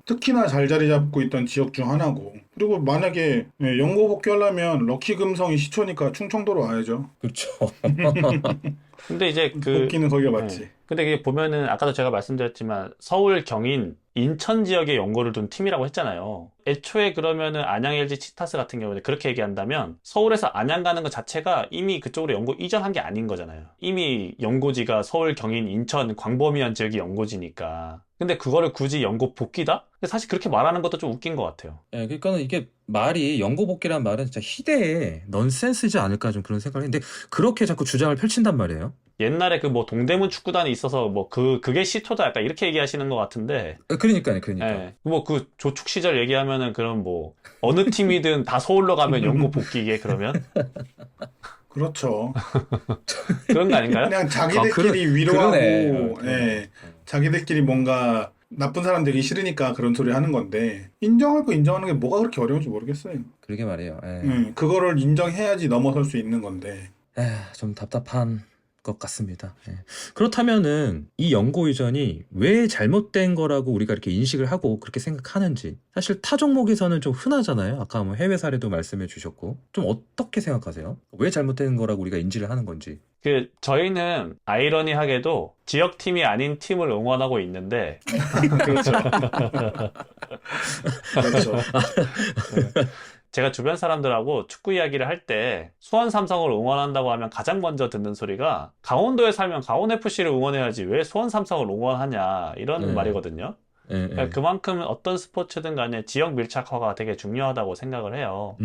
특히나 잘 자리 잡고 있던 지역 중 하나고. 그리고 만약에 연고 복귀하려면 럭키 금성이 시초니까 충청도로 와야죠. 그렇죠. 근데 이제 복귀는 거기가 맞지. 네. 근데 이게 보면은 아까도 제가 말씀드렸지만 서울, 경인, 인천 지역에 연고를 둔 팀이라고 했잖아요. 애초에 그러면은 안양 LG 치타스 같은 경우는 그렇게 얘기한다면 서울에서 안양 가는 것 자체가 이미 그쪽으로 연고 이전한 게 아닌 거잖아요. 이미 연고지가 서울, 경인, 인천, 광범위한 지역이 연고지니까. 근데 그거를 굳이 연고 복귀다? 근데 사실 그렇게 말하는 것도 좀 웃긴 것 같아요. 예, 그러니까는 이게 말이 연고 복귀란 말은 진짜 희대의 넌센스지 않을까 좀 그런 생각을 했는데, 그렇게 자꾸 주장을 펼친단 말이에요. 옛날에 동대문 축구단이 있어서 그게 시초다 약간 이렇게 얘기하시는 것 같은데. 그러니까. 예. 그 조축 시절 얘기하면은 그럼 어느 팀이든 다 서울로 가면 연고 복귀게 그러면? 그렇죠. 그런 거 아닌가요? 그냥 자기들끼리 위로하고, 그러네. 예, 자기들끼리 뭔가 나쁜 사람 되기 싫으니까 그런 소리 하는 건데, 인정할 거 인정하는 게 뭐가 그렇게 어려운지 모르겠어요. 그러게 말이에요. 예. 그거를 인정해야지 넘어설 수 있는 건데. 좀 답답한 것 같습니다. 예. 그렇다면은 이 연고 이전이 왜 잘못된 거라고 우리가 이렇게 인식을 하고 그렇게 생각하는지, 사실 타 종목에서는 좀 흔하잖아요. 아까 해외 사례도 말씀해 주셨고, 좀 어떻게 생각하세요? 왜 잘못된 거라고 우리가 인지를 하는 건지. 저희는 아이러니하게도 지역팀이 아닌 팀을 응원하고 있는데. 그렇죠. 그렇죠. 제가 주변 사람들하고 축구 이야기를 할 때 수원 삼성을 응원한다고 하면 가장 먼저 듣는 소리가, 강원도에 살면 강원 FC를 응원해야지 왜 수원 삼성을 응원하냐, 이런 말이거든요. 예. 그만큼 어떤 스포츠든 간에 지역 밀착화가 되게 중요하다고 생각을 해요.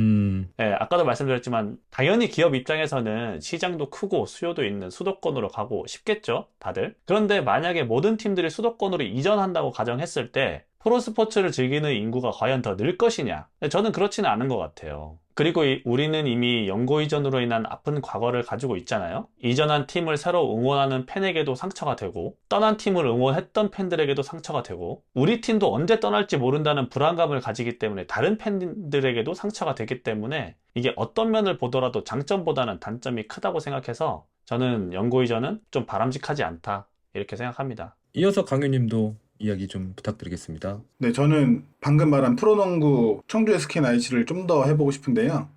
예, 아까도 말씀드렸지만 당연히 기업 입장에서는 시장도 크고 수요도 있는 수도권으로 가고 싶겠죠, 다들. 그런데 만약에 모든 팀들이 수도권으로 이전한다고 가정했을 때 프로스포츠를 즐기는 인구가 과연 더 늘 것이냐? 저는 그렇지는 않은 것 같아요. 그리고 우리는 이미 연고 이전으로 인한 아픈 과거를 가지고 있잖아요. 이전한 팀을 새로 응원하는 팬에게도 상처가 되고, 떠난 팀을 응원했던 팬들에게도 상처가 되고, 우리 팀도 언제 떠날지 모른다는 불안감을 가지기 때문에 다른 팬들에게도 상처가 되기 때문에, 이게 어떤 면을 보더라도 장점보다는 단점이 크다고 생각해서 저는 연고 이전은 좀 바람직하지 않다, 이렇게 생각합니다. 이어서 강유님도 이야기 좀 부탁드리겠습니다. 네, 저는 방금 말한 프로농구 청주 SK나이츠를 좀 더 해보고 싶은데요.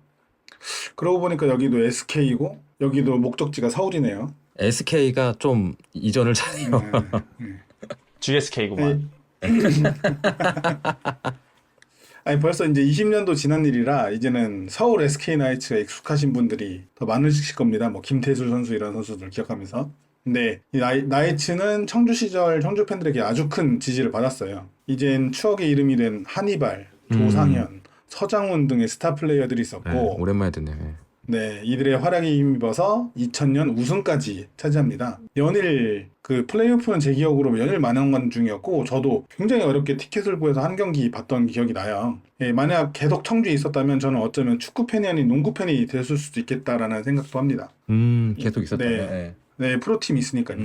그러고 보니까 여기도 SK이고 여기도 목적지가 서울이네요. SK가 좀 이전을 잘해요. GSK구만. 아니, 벌써 이제 20년도 지난 일이라 이제는 서울 SK나이츠가 익숙하신 분들이 더 많으실 겁니다. 김태술 선수 이런 선수들 기억하면서. 근데 이 나이츠는 청주 시절 청주 팬들에게 아주 큰 지지를 받았어요. 이젠 추억의 이름이 된 한이발, 조상현, 서장훈 등의 스타 플레이어들이 있었고, 오랜만에 듣네. 네, 이들의 활약에 힘입어서 2000년 우승까지 차지합니다. 연일 그 플레이오프는 제 기억으로 연일 만원 중이었고 저도 굉장히 어렵게 티켓을 구해서 한 경기 봤던 기억이 나요. 예, 만약 계속 청주에 있었다면 저는 어쩌면 축구 팬이 아닌 농구 팬이 됐을 수도 있겠다라는 생각도 합니다. 계속 있었다. 네. 네, 프로팀이 있으니까요.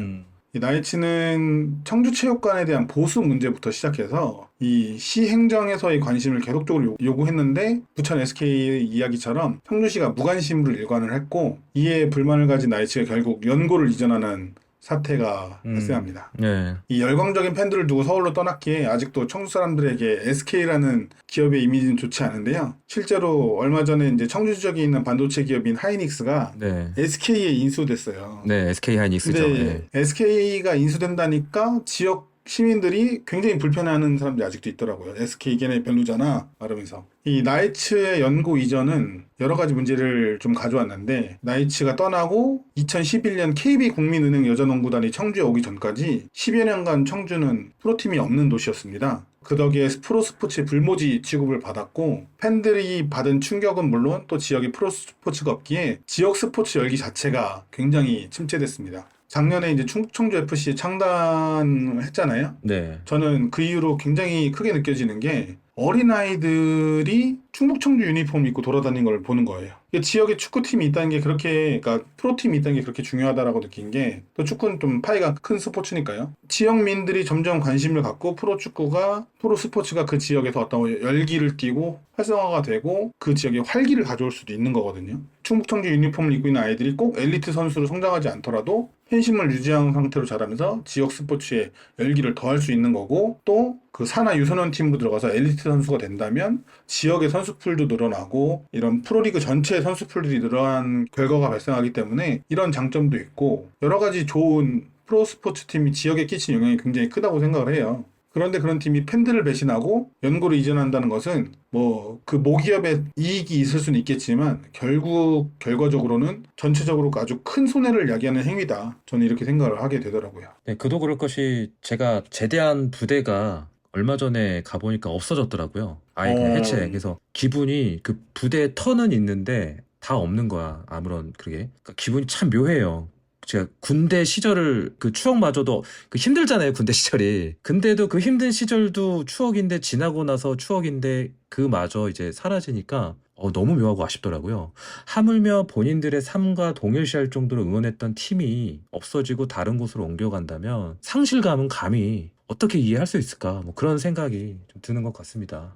이 나이츠는 청주체육관에 대한 보수 문제부터 시작해서 이 시행정에서의 관심을 계속적으로 요구했는데 부천 SK 이야기처럼 청주시가 무관심으로 일관을 했고 이에 불만을 가진 나이츠가 결국 연고를 이전하는 사태가 발생합니다. 네. 이 열광적인 팬들을 두고 서울로 떠났기에 아직도 청주 사람들에게 SK라는 기업의 이미지는 좋지 않은데요. 실제로 얼마 전에 이제 청주 지역에 있는 반도체 기업인 하이닉스가 네. SK에 인수됐어요. 네, SK 하이닉스죠. 근데 네. SK가 인수된다니까 지역 시민들이 굉장히 불편해하는 사람들이 아직도 있더라고요. SK 걔네 별로잖아 말하면서. 이 나이츠의 연고 이전은 여러 가지 문제를 좀 가져왔는데 나이츠가 떠나고 2011년 KB국민은행 여자농구단이 청주에 오기 전까지 10여 년간 청주는 프로팀이 없는 도시였습니다. 그 덕에 프로스포츠의 불모지 취급을 받았고 팬들이 받은 충격은 물론 또 지역에 프로스포츠가 없기에 지역 스포츠 열기 자체가 굉장히 침체됐습니다. 작년에 이제 충북청주 FC 창단을 했잖아요. 네. 저는 그 이후로 굉장히 크게 느껴지는 게 어린아이들이 충북 청주 유니폼 입고 돌아다니는 걸 보는 거예요. 지역에 축구팀이 있다는 게 그렇게, 그러니까 프로팀이 있다는 게 그렇게 중요하다라고 느낀 게, 또 축구는 좀 파이가 큰 스포츠니까요. 지역민들이 점점 관심을 갖고 프로축구가, 프로스포츠가 그 지역에서 어떤 열기를 띠고 활성화가 되고 그 지역에 활기를 가져올 수도 있는 거거든요. 충북 청주 유니폼을 입고 있는 아이들이 꼭 엘리트 선수로 성장하지 않더라도 팬심을 유지한 상태로 자라면서 지역 스포츠에 열기를 더할 수 있는 거고, 또 그 산하 유소년 팀으로 들어가서 엘리트 선수가 된다면 지역의 선수풀도 늘어나고 이런 프로리그 전체의 선수풀들이 늘어난 결과가 발생하기 때문에 이런 장점도 있고 여러 가지 좋은 프로스포츠 팀이 지역에 끼친 영향이 굉장히 크다고 생각을 해요. 그런데 그런 팀이 팬들을 배신하고 연고를 이전한다는 것은 뭐 그 모기업의 이익이 있을 수는 있겠지만 결국 결과적으로는 전체적으로 아주 큰 손해를 야기하는 행위다. 저는 이렇게 생각을 하게 되더라고요. 네, 그도 그럴 것이 제가 제대한 부대가 얼마 전에 가보니까 없어졌더라고요. 아예 그냥 해체. 그래서 기분이 그 부대에 터는 있는데 다 없는 거야. 아무런 그게. 그러니까 기분이 참 묘해요. 제가 군대 시절을 그 추억마저도 그 힘들잖아요. 군대 시절이. 근데도 그 힘든 시절도 추억인데 지나고 나서 추억인데 그마저 이제 사라지니까 너무 묘하고 아쉽더라고요. 하물며 본인들의 삶과 동일시할 정도로 응원했던 팀이 없어지고 다른 곳으로 옮겨간다면 상실감은 감히 어떻게 이해할 수 있을까? 뭐 그런 생각이 좀 드는 것 같습니다.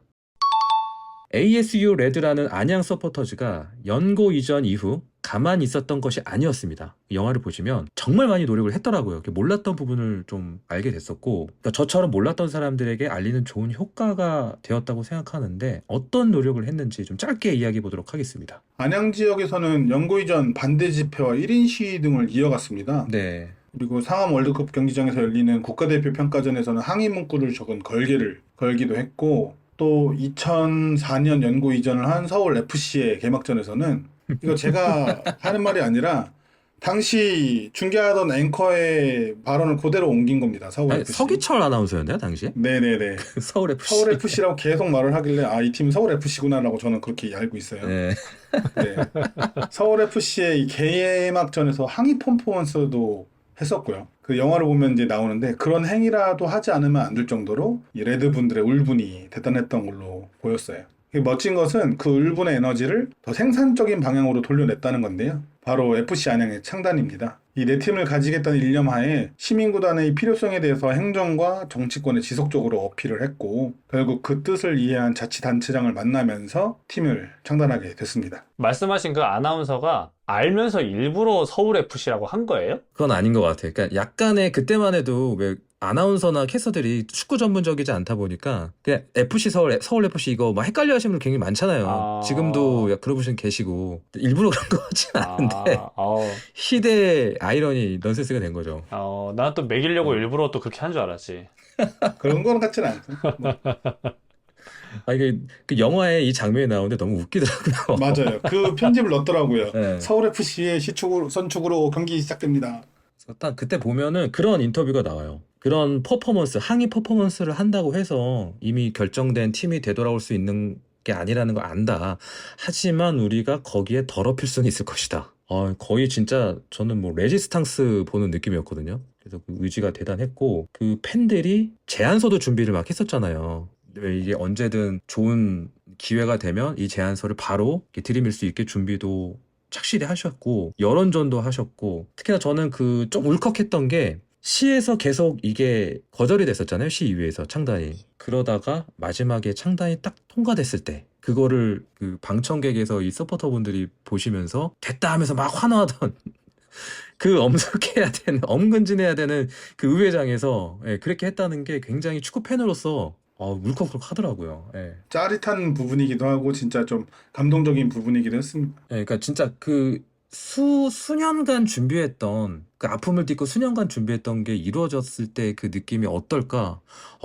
ASU 레드라는 안양 서포터즈가 연고 이전 이후 가만히 있었던 것이 아니었습니다. 영화를 보시면 정말 많이 노력을 했더라고요. 몰랐던 부분을 좀 알게 됐었고, 그러니까 저처럼 몰랐던 사람들에게 알리는 좋은 효과가 되었다고 생각하는데 어떤 노력을 했는지 좀 짧게 이야기해 보도록 하겠습니다. 안양 지역에서는 연고 이전 반대 집회와 1인 시위 등을 이어갔습니다. 네. 그리고 상암 월드컵 경기장에서 열리는 국가대표 평가전에서는 항의 문구를 적은 걸개를 걸기도 했고, 또 2004년 연고 이전을 한 서울 FC의 개막전에서는 이거 제가 하는 말이 아니라 당시 중계하던 앵커의 발언을 그대로 옮긴 겁니다. 서울 FC. 서기철 아나운서였나요, 당시에? 네네네. 서울 FC. 서울 FC라고 계속 말을 하길래 이 팀은 서울 FC구나라고 저는 그렇게 알고 있어요. 네. 네. 서울 FC의 이 개막전에서 항의 퍼포먼스도 했었고요. 그 영화를 보면 이제 나오는데 그런 행위라도 하지 않으면 안 될 정도로 이 레드분들의 울분이 대단했던 걸로 보였어요. 멋진 것은 그 울분의 에너지를 더 생산적인 방향으로 돌려냈다는 건데요. 바로 FC 안양의 창단입니다. 이 네 팀을 가지겠다는 일념하에 시민구단의 필요성에 대해서 행정과 정치권에 지속적으로 어필을 했고 결국 그 뜻을 이해한 자치단체장을 만나면서 팀을 창단하게 됐습니다. 말씀하신 그 아나운서가 알면서 일부러 서울 FC라고 한 거예요? 그건 아닌 것 같아요. 그러니까 약간의 그때만 해도 왜 아나운서나 캐서들이 축구 전문적이지 않다 보니까 그냥 FC 서울 FC 이거 막 헷갈려 하시는 분들 굉장히 많잖아요. 지금도 그러고 계시고 일부러 그런 것 같지는 않은데 희대의 아이러니 넌센스가 된 거죠. 난 또 매기려고 일부러 또 그렇게 한 줄 알았지. 그런 건 같지는 않죠. 이게 그 영화에 이 장면이 나오는데 너무 웃기더라고요. 맞아요. 그 편집을 넣었더라고요. 네. 서울 FC의 선축으로 경기 시작됩니다. 딱 그때 보면은 그런 인터뷰가 나와요. 그런 퍼포먼스, 항의 퍼포먼스를 한다고 해서 이미 결정된 팀이 되돌아올 수 있는 게 아니라는 걸 안다. 하지만 우리가 거기에 더럽힐 수는 있을 것이다. 거의 진짜 저는 뭐 레지스탕스 보는 느낌이었거든요. 그래서 그 의지가 대단했고 그 팬들이 제안서도 준비를 막 했었잖아요. 왜 이게 언제든 좋은 기회가 되면 이 제안서를 바로 이렇게 들이밀 수 있게 준비도 착실히 하셨고 여론전도 하셨고 특히나 저는 그 좀 울컥했던 게 시에서 계속 이게 거절이 됐었잖아요. 시의회에서 창단이. 그러다가 마지막에 창단이 딱 통과됐을 때 그거를 그 방청객에서 이 서포터분들이 보시면서 됐다 하면서 막 환호하던 그 엄숙해야 되는 엄근진해야 되는 그 의회장에서 예, 그렇게 했다는 게 굉장히 축구 팬으로서 울컥울컥 하더라고요. 예. 짜릿한 부분이기도 하고 진짜 좀 감동적인 부분이기도 했습니다. 예, 그러니까 진짜 그 수년간 준비했던 그 아픔을 딛고 수년간 준비했던 게 이루어졌을 때 그 느낌이 어떨까?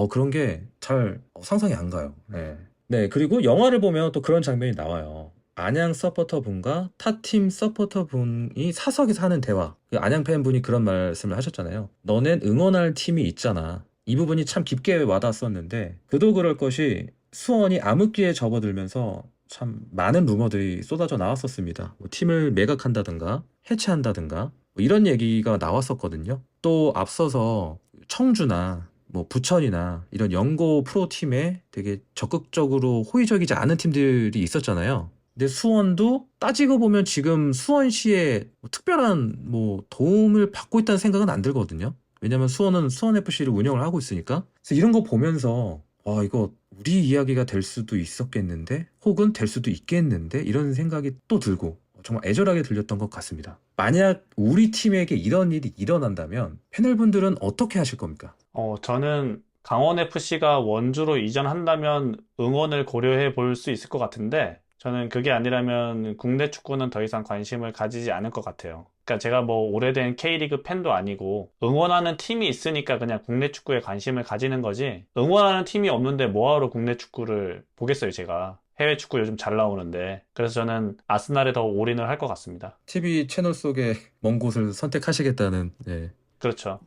그런 게 잘 상상이 안 가요. 예. 네, 그리고 영화를 보면 또 그런 장면이 나와요. 안양 서포터분과 타팀 서포터분이 사석에서 하는 대화. 그 안양 팬분이 그런 말씀을 하셨잖아요. 너넨 응원할 팀이 있잖아. 이 부분이 참 깊게 와닿았었는데 그도 그럴 것이 수원이 암흑기에 접어들면서 참 많은 루머들이 쏟아져 나왔었습니다. 뭐 팀을 매각한다든가 해체한다든가 뭐 이런 얘기가 나왔었거든요. 또 앞서서 청주나 뭐 부천이나 이런 연고 프로팀에 되게 적극적으로 호의적이지 않은 팀들이 있었잖아요. 근데 수원도 따지고 보면 지금 수원시에 뭐 특별한 뭐 도움을 받고 있다는 생각은 안 들거든요. 왜냐면 수원은 수원FC를 운영을 하고 있으니까. 그래서 이런 거 보면서 이거 우리 이야기가 될 수도 있었겠는데 혹은 될 수도 있겠는데 이런 생각이 또 들고 정말 애절하게 들렸던 것 같습니다. 만약 우리 팀에게 이런 일이 일어난다면 패널분들은 어떻게 하실 겁니까? 저는 강원FC가 원주로 이전한다면 응원을 고려해 볼 수 있을 것 같은데 저는 그게 아니라면 국내 축구는 더 이상 관심을 가지지 않을 것 같아요. 그러니까 제가 뭐 오래된 K리그 팬도 아니고 응원하는 팀이 있으니까 그냥 국내 축구에 관심을 가지는 거지 응원하는 팀이 없는데 뭐하러 국내 축구를 보겠어요, 제가. 해외 축구 요즘 잘 나오는데. 그래서 저는 아스날에 더 올인을 할 것 같습니다. TV 채널 속에 먼 곳을 선택하시겠다는 그렇죠.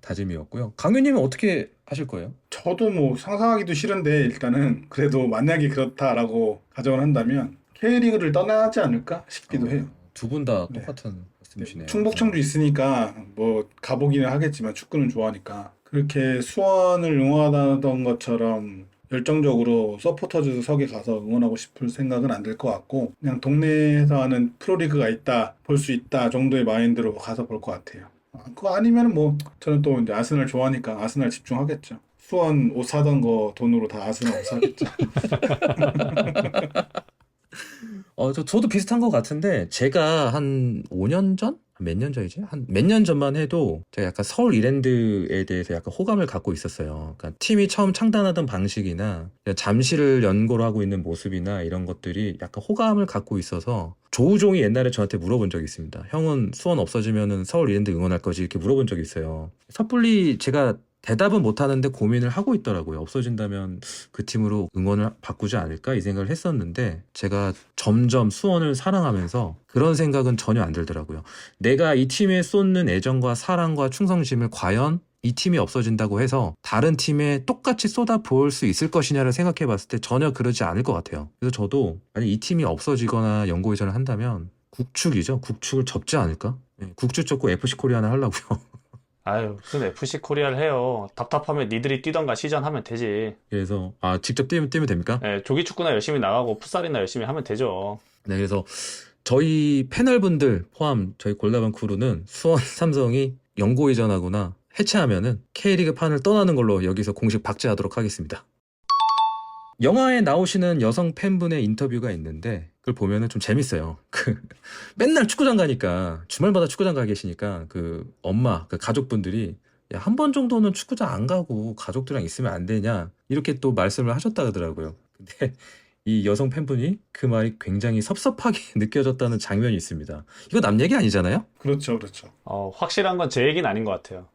다짐이었고요. 강윤님은 어떻게 하실 거예요? 저도 뭐 상상하기도 싫은데 일단은 그래도 만약에 그렇다라고 가정을 한다면 K리그를 떠나지 않을까 싶기도 해요. 두 분 다 네. 똑같은 말씀이시네요. 충북 청주 있으니까 뭐 가보기는 하겠지만 축구는 좋아하니까 그렇게 수원을 응원하던 것처럼 열정적으로 서포터즈석에 가서 응원하고 싶을 생각은 안 들 것 같고 그냥 동네에서 하는 프로리그가 있다 볼 수 있다 정도의 마인드로 가서 볼 것 같아요. 그거 아니면 뭐 저는 또 이제 아스날 좋아하니까 아스날 집중하겠죠. 수원 옷 사던 거 돈으로 다 아스날 옷 사겠죠. 저도 비슷한 것 같은데 제가 한 5년 전? 몇 년 전이지? 한 몇 년 전만 해도 제가 약간 서울 이랜드에 대해서 약간 호감을 갖고 있었어요. 그러니까 팀이 처음 창단하던 방식이나 잠실을 연고로 하고 있는 모습이나 이런 것들이 약간 호감을 갖고 있어서 조우종이 옛날에 저한테 물어본 적이 있습니다. 형은 수원 없어지면은 서울 이랜드 응원할 거지? 이렇게 물어본 적이 있어요. 섣불리 제가 대답은 못하는데 고민을 하고 있더라고요. 없어진다면 그 팀으로 응원을 바꾸지 않을까 이 생각을 했었는데 제가 점점 수원을 사랑하면서 그런 생각은 전혀 안 들더라고요. 내가 이 팀에 쏟는 애정과 사랑과 충성심을 과연 이 팀이 없어진다고 해서 다른 팀에 똑같이 쏟아부을 수 있을 것이냐를 생각해 봤을 때 전혀 그러지 않을 것 같아요. 그래서 저도 만약 이 팀이 없어지거나 연고 이전을 한다면 국축이죠. 국축을 접지 않을까? 국축 접고 FC 코리아나 하려고요. 아유, 무슨 FC 코리아를 해요. 답답하면 니들이 뛰던가 시전하면 되지. 그래서 직접 뛰면 됩니까? 네, 조기 축구나 열심히 나가고 풋살이나 열심히 하면 되죠. 네, 그래서 저희 패널분들 포함 저희 골다방 크루는 수원 삼성이 연고 이전하거나 해체하면은 K리그 판을 떠나는 걸로 여기서 공식 박제하도록 하겠습니다. 영화에 나오시는 여성 팬분의 인터뷰가 있는데 그걸 보면은 좀 재밌어요. 맨날 축구장 가니까 주말마다 축구장 가 계시니까 그 엄마, 그 가족분들이 야, 한 번 정도는 축구장 안 가고 가족들이랑 있으면 안 되냐 이렇게 또 말씀을 하셨다 그러더라고요. 근데 이 여성 팬분이 그 말이 굉장히 섭섭하게 느껴졌다는 장면이 있습니다. 이거 남 얘기 아니잖아요? 그렇죠, 그렇죠. 확실한 건 제 얘기는 아닌 것 같아요.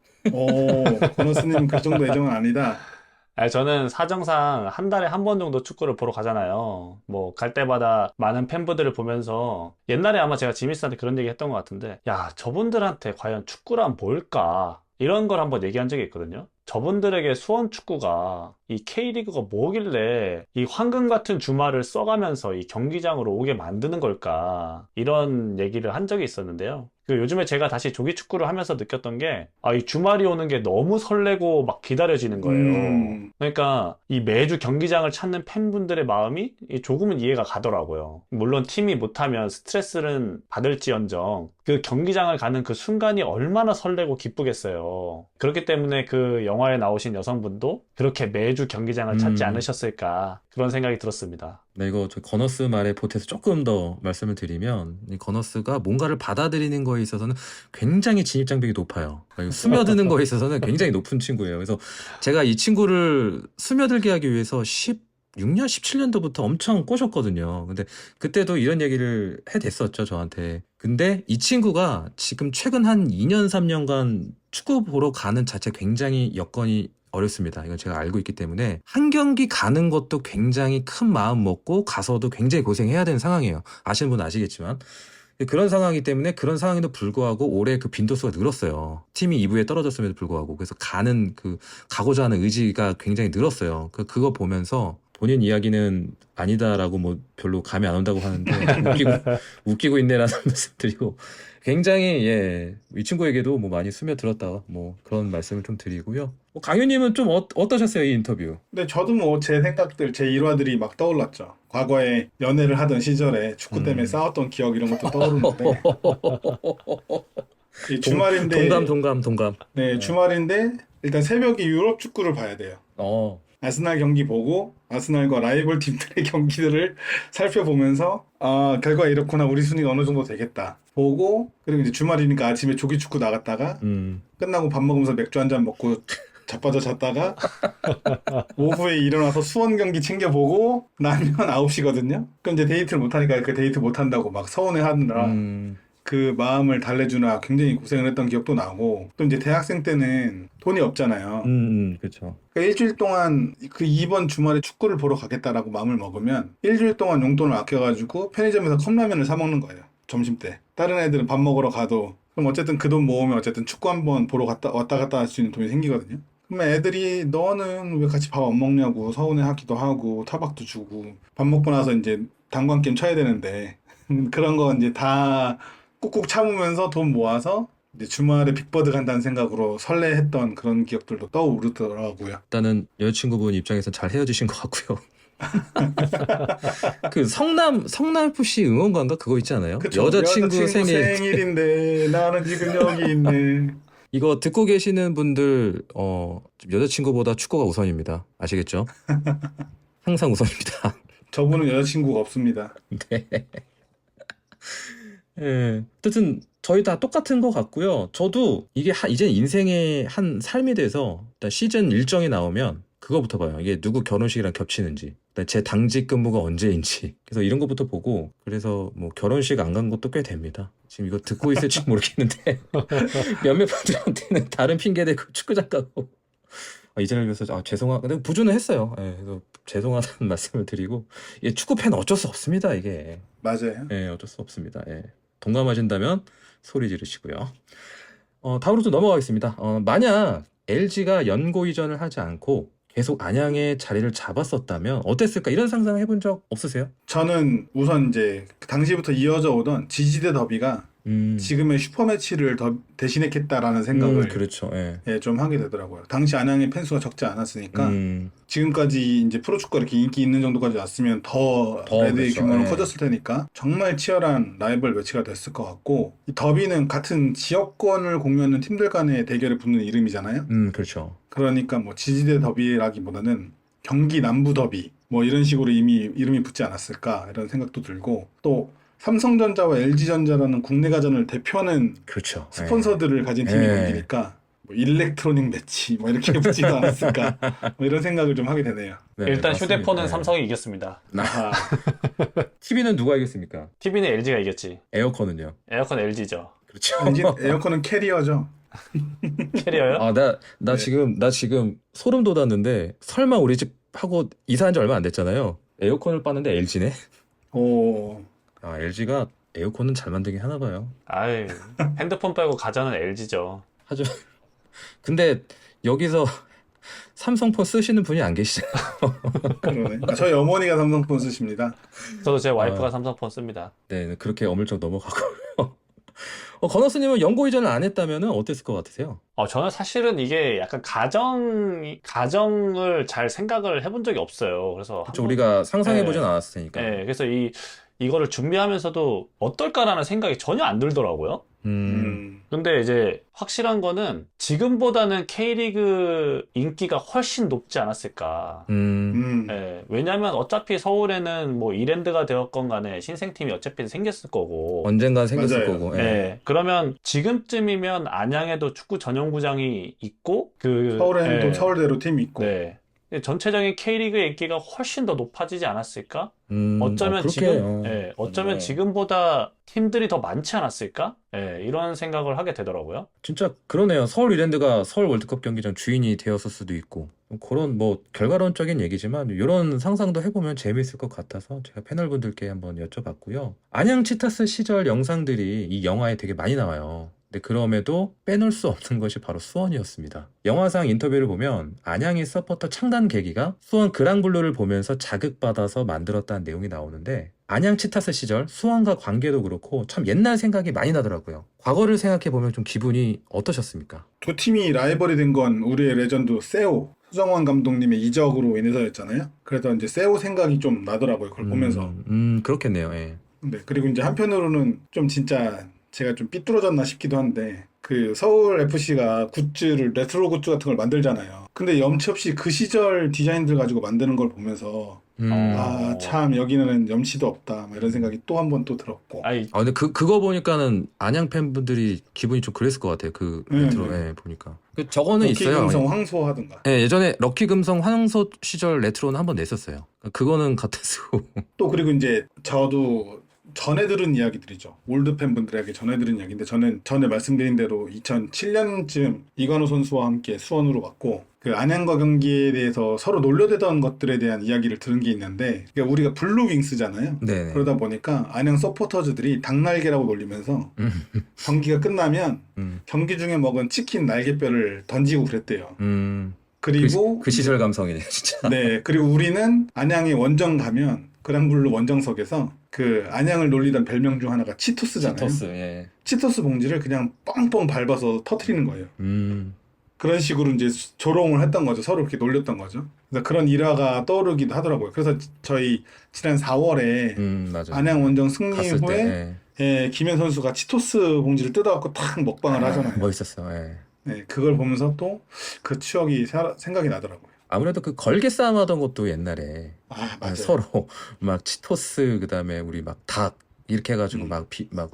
버너스님 그 정도 애정은 아니다. 저는 사정상 한 달에 한 번 정도 축구를 보러 가잖아요. 뭐 갈 때마다 많은 팬분들을 보면서 옛날에 아마 제가 지미스한테 그런 얘기 했던 것 같은데 야, 저분들한테 과연 축구란 뭘까? 이런 걸 한번 얘기한 적이 있거든요. 저분들에게 수원 축구가 이 K리그가 뭐길래 이 황금 같은 주말을 써가면서 이 경기장으로 오게 만드는 걸까? 이런 얘기를 한 적이 있었는데요. 요즘에 제가 다시 조기 축구를 하면서 느꼈던 게, 이 주말이 오는 게 너무 설레고 막 기다려지는 거예요. 그러니까 이 매주 경기장을 찾는 팬분들의 마음이 조금은 이해가 가더라고요. 물론 팀이 못하면 스트레스는 받을지언정 그 경기장을 가는 그 순간이 얼마나 설레고 기쁘겠어요. 그렇기 때문에 그 영화에 나오신 여성분도 그렇게 매주 경기장을 찾지 않으셨을까 그런 생각이 들었습니다. 네, 이거 저 거너스 말에 보태서 조금 더 말씀을 드리면 이 거너스가 뭔가를 받아들이는 거에 있어서는 굉장히 진입장벽이 높아요. 그러니까 스며드는 거에 있어서는 굉장히 높은 친구예요. 그래서 제가 이 친구를 스며들게 하기 위해서 16년, 17년도부터 엄청 꼬셨거든요. 근데 그때도 이런 얘기를 해댔었죠, 저한테. 근데 이 친구가 지금 최근 한 2년, 3년간 축구 보러 가는 자체 굉장히 여건이 어렵습니다. 이건 제가 알고 있기 때문에 한 경기 가는 것도 굉장히 큰 마음 먹고 가서도 굉장히 고생해야 되는 상황이에요. 아시는 분은 아시겠지만 그런 상황이기 때문에 그런 상황에도 불구하고 올해 그 빈도수가 늘었어요. 팀이 2부에 떨어졌음에도 불구하고 그래서 가고자 하는 의지가 굉장히 늘었어요. 그거 보면서 본인 이야기는 아니다라고 뭐 별로 감이 안 온다고 하는데 웃기고 있네라는 말씀 드리고 굉장히 이 친구에게도 뭐 많이 스며들었다 뭐 그런 말씀을 좀 드리고요. 강유님은 좀 어떠셨어요 이 인터뷰? 근데 저도 뭐 제 생각들, 제 일화들이 막 떠올랐죠. 과거에 연애를 하던 시절에 축구 때문에 싸웠던 기억 이런 것도 떠오르는데 이 주말인데 동감. 네, 주말인데 일단 새벽에 유럽 축구를 봐야 돼요. 아스날 경기 보고 아스날과 라이벌 팀들의 경기들을 살펴보면서 결과가 이렇구나, 우리 순위가 어느 정도 되겠다 보고, 그리고 이제 주말이니까 아침에 조기 축구 나갔다가 끝나고 밥 먹으면서 맥주 한잔 먹고 자빠져 잤다가 오후에 일어나서 수원 경기 챙겨보고 나면 9시거든요. 그럼 이제 데이트를 못하니까 그 데이트 못한다고 막 서운해하느라 그 마음을 달래주느라 굉장히 고생을 했던 기억도 나고, 또 이제 대학생 때는 돈이 없잖아요. 그렇죠. 그러니까 일주일 동안 그 이번 주말에 축구를 보러 가겠다라고 마음을 먹으면 일주일 동안 용돈을 아껴가지고 편의점에서 컵라면을 사 먹는 거예요. 점심 때. 다른 애들은 밥 먹으러 가도 그럼 어쨌든 그 돈 모으면 어쨌든 축구 한번 보러 왔다 갔다 할 수 있는 돈이 생기거든요. 그러면 애들이 너는 왜 같이 밥 안 먹냐고 서운해하기도 하고 타박도 주고, 밥 먹고 나서 이제 당구 게임 쳐야 되는데 그런 거 이제 다 꾹꾹 참으면서 돈 모아서 이제 주말에 빅버드 간다는 생각으로 설레했던 그런 기억들도 떠오르더라고요. 일단은 여자친구분 입장에서 잘 헤어지신 것 같고요. 그 성남 FC 응원가인가 그거 있지 않아요? 그쵸? 여자친구 생일인데 나는 지금 여기 있네. 이거 듣고 계시는 분들 여자친구보다 축구가 우선입니다. 아시겠죠? 항상 우선입니다. 저분은 여자친구가 없습니다. 네. 어쨌든 저희 다 똑같은 것 같고요. 저도 이게 이제 인생의 한 삶이 돼서 일단 시즌 일정이 나오면 그거부터 봐요. 이게 누구 결혼식이랑 겹치는지, 제 당직 근무가 언제인지, 그래서 이런 것부터 보고, 그래서 뭐 결혼식 안 간 것도 꽤 됩니다. 지금 이거 듣고 있을지 모르겠는데 몇몇 분들한테는 다른 핑계 대고 축구장 가고 이제를 위해서 근데 부주는 했어요. 그래서 죄송하다는 말씀을 드리고, 이게 축구 팬 어쩔 수 없습니다. 이게 맞아요. 어쩔 수 없습니다. 동감하신다면 소리 지르시고요. 다음으로 좀 넘어가겠습니다. 만약 LG가 연고 이전을 하지 않고 계속 안양의 자리를 잡았었다면 어땠을까? 이런 상상 해본 적 없으세요? 저는 우선 이제 그 당시부터 이어져 오던 지지대 더비가 지금의 슈퍼매치를 대신했겠다라는 생각을 그렇죠. 좀 하게 되더라고요. 당시 안양의 팬수가 적지 않았으니까 지금까지 이제 프로축구가 이렇게 인기 있는 정도까지 왔으면 더 레드의 그렇죠. 규모는 커졌을 테니까 정말 치열한 라이벌 매치가 됐을 것 같고, 이 더비는 같은 지역권을 공유하는 팀들 간의 대결에 붙는 이름이잖아요. 그렇죠. 그러니까 뭐 지지대 더비라기보다는 경기 남부 더비 뭐 이런 식으로 이미 이름이 붙지 않았을까 이런 생각도 들고, 또 삼성전자와 LG전자라는 국내 가전을 대표하는 그렇죠. 스폰서들을 가진 팀이 경기니까 뭐 일렉트로닉 매치 뭐 이렇게 붙지도 않았을까 뭐 이런 생각을 좀 하게 되네요. 일단 휴대폰은 삼성이 이겼습니다. TV는 누가 이겼습니까? TV는 LG가 이겼지. 에어컨은요? 에어컨 LG죠. 그렇죠. 에어컨은 캐리어죠. 캐리어요? 나 지금 소름 돋았는데, 설마 우리 집 하고 이사한 지 얼마 안 됐잖아요. 에어컨을 빠는데 LG네? LG가 에어컨은 잘 만들긴 하나 봐요. 핸드폰 빼고 가전은 LG죠. 하죠. 근데 여기서 삼성폰 쓰시는 분이 안 계시잖아요. 그러네. 아, 저희 어머니가 삼성폰 쓰십니다. 저도 제 와이프가 아. 삼성폰 씁니다. 네, 그렇게 어물쩍 넘어가고요. 건너스님은 연고 이전을 안 했다면 어땠을 것 같으세요? 저는 사실은 이게 약간 가정을 잘 생각을 해본 적이 없어요. 그래서 그렇죠. 우리가 상상해보진 네. 않았으니까. 네, 그래서 이거를 준비하면서도 어떨까라는 생각이 전혀 안 들더라고요. 근데 이제 확실한 거는 지금보다는 K리그 인기가 훨씬 높지 않았을까. 예, 왜냐면 어차피 서울에는 뭐 이랜드가 되었건 간에 신생팀이 어차피 생겼을 거고. 언젠간 생겼을 맞아요. 거고. 예, 예. 그러면 지금쯤이면 안양에도 축구 전용구장이 있고, 서울에는 또 예, 서울대로 팀이 있고. 네. 전체적인 K리그의 인기가 훨씬 더 높아지지 않았을까? 그렇게 해요. 어쩌면 네. 지금보다 팀들이 더 많지 않았을까? 예, 이런 생각을 하게 되더라고요. 진짜 그러네요. 서울 이랜드가 서울 월드컵 경기장 주인이 되었을 수도 있고 그런 뭐 결과론적인 얘기지만 이런 상상도 해보면 재미있을 것 같아서 제가 패널분들께 한번 여쭤봤고요. 안양 치타스 시절 영상들이 이 영화에 되게 많이 나와요. 근데 그럼에도 빼놓을 수 없는 것이 바로 수원이었습니다. 영화상 인터뷰를 보면 안양의 서포터 창단 계기가 수원 그랑블루를 보면서 자극받아서 만들었다는 내용이 나오는데 안양 치타스 시절 수원과 관계도 그렇고 참 옛날 생각이 많이 나더라고요. 과거를 생각해보면 좀 기분이 어떠셨습니까? 두 팀이 라이벌이 된 건 우리의 레전드 세오 수정원 감독님의 이적으로 인해서였잖아요. 그래서 이제 세오 생각이 좀 나더라고요. 그걸 보면서. 그렇겠네요. 예. 네, 그리고 이제 한편으로는 좀 진짜 제가 좀 삐뚤어졌나 싶기도 한데 그 서울 FC가 굿즈를 레트로 굿즈 같은 걸 만들잖아요. 근데 염치 없이 그 시절 디자인들 가지고 만드는 걸 보면서 아, 참 여기는 염치도 없다 막 이런 생각이 또 한 번 또 들었고. 아니, 근데 그거 보니까는 안양 팬분들이 기분이 좀 그랬을 것 같아요. 그 레트로 예, 보니까. 저거는 럭키 있어요. 금성 황소하든가. 예, 예전에 럭키 금성 황소 시절 레트로는 한번 냈었어요. 그거는 같았고. 또 그리고 이제 저도 전에 들은 이야기들이죠. 올드 팬분들에게 전해 들은 이야기인데 저는 전에 말씀드린 대로 2007년쯤 이관호 선수와 함께 수원으로 갔고 그 안양과 경기에 대해서 서로 놀려대던 것들에 대한 이야기를 들은 게 있는데 그러니까 우리가 블루 윙스잖아요. 네네. 그러다 보니까 안양 서포터즈들이 닭날개라고 놀리면서 경기가 끝나면 경기 중에 먹은 치킨 날개뼈를 던지고 그랬대요. 그리고 그 시절 감성이네 진짜. 네, 그리고 우리는 안양에 원정 가면 그랑블루 원정석에서 그 안양을 놀리던 별명 중 하나가 치토스잖아요. 치토스. 예. 치토스 봉지를 그냥 뻥뻥 밟아서 터트리는 거예요. 그런 식으로 이제 조롱을 했던 거죠. 서로 이렇게 놀렸던 거죠. 그래서 그런 일화가 떠오르기도 하더라고요. 그래서 저희 지난 4월에 맞아. 안양 원정 승리 갔을 후에 때 예, 김현 선수가 치토스 봉지를 뜯어갖고 탁 먹방을 하잖아요. 멋있었어. 예. 네, 그걸 보면서 또 그 추억이 생각이 나더라고요. 아무래도 그 걸개 싸움 하던 것도 옛날에 아, 맞아요. 서로 막 치토스 그다음에 우리 막 닭 이렇게 해가지고 막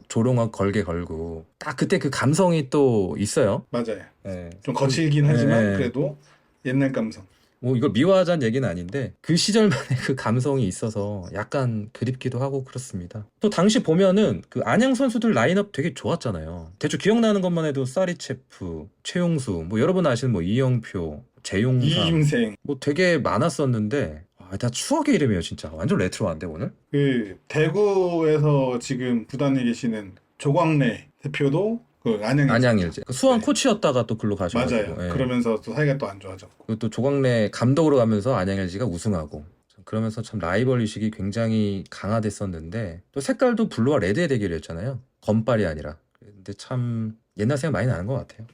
조롱한 걸개 걸고 딱 그때 그 감성이 또 있어요. 맞아요. 예. 좀 거칠긴 하지만 예. 그래도 옛날 감성. 뭐 이걸 미화하자는 얘기는 아닌데 그 시절만의 그 감성이 있어서 약간 그립기도 하고 그렇습니다. 또 당시 보면은 그 안양 선수들 라인업 되게 좋았잖아요. 대충 기억나는 것만 해도 사리체프, 최용수, 뭐 여러분 아시는 뭐 이영표, 재용삼 이임생. 뭐 되게 많았었는데 다 추억의 이름이에요 진짜. 완전 레트로한데 오늘? 그 대구에서 지금 구단에 계시는 조광래 대표도 그 안양일제. 수원 네. 코치였다가 또 글로 가셔가지고. 맞아요. 예. 그러면서 또 사이가 또 안 좋아졌고. 그리고 또 조광래 감독으로 가면서 안양LG가 우승하고 그러면서 참 라이벌 의식이 굉장히 강화됐었는데 또 색깔도 블루와 레드의 대결이었잖아요. 검빨이 아니라. 근데 참 옛날 생각 많이 나는 것 같아요.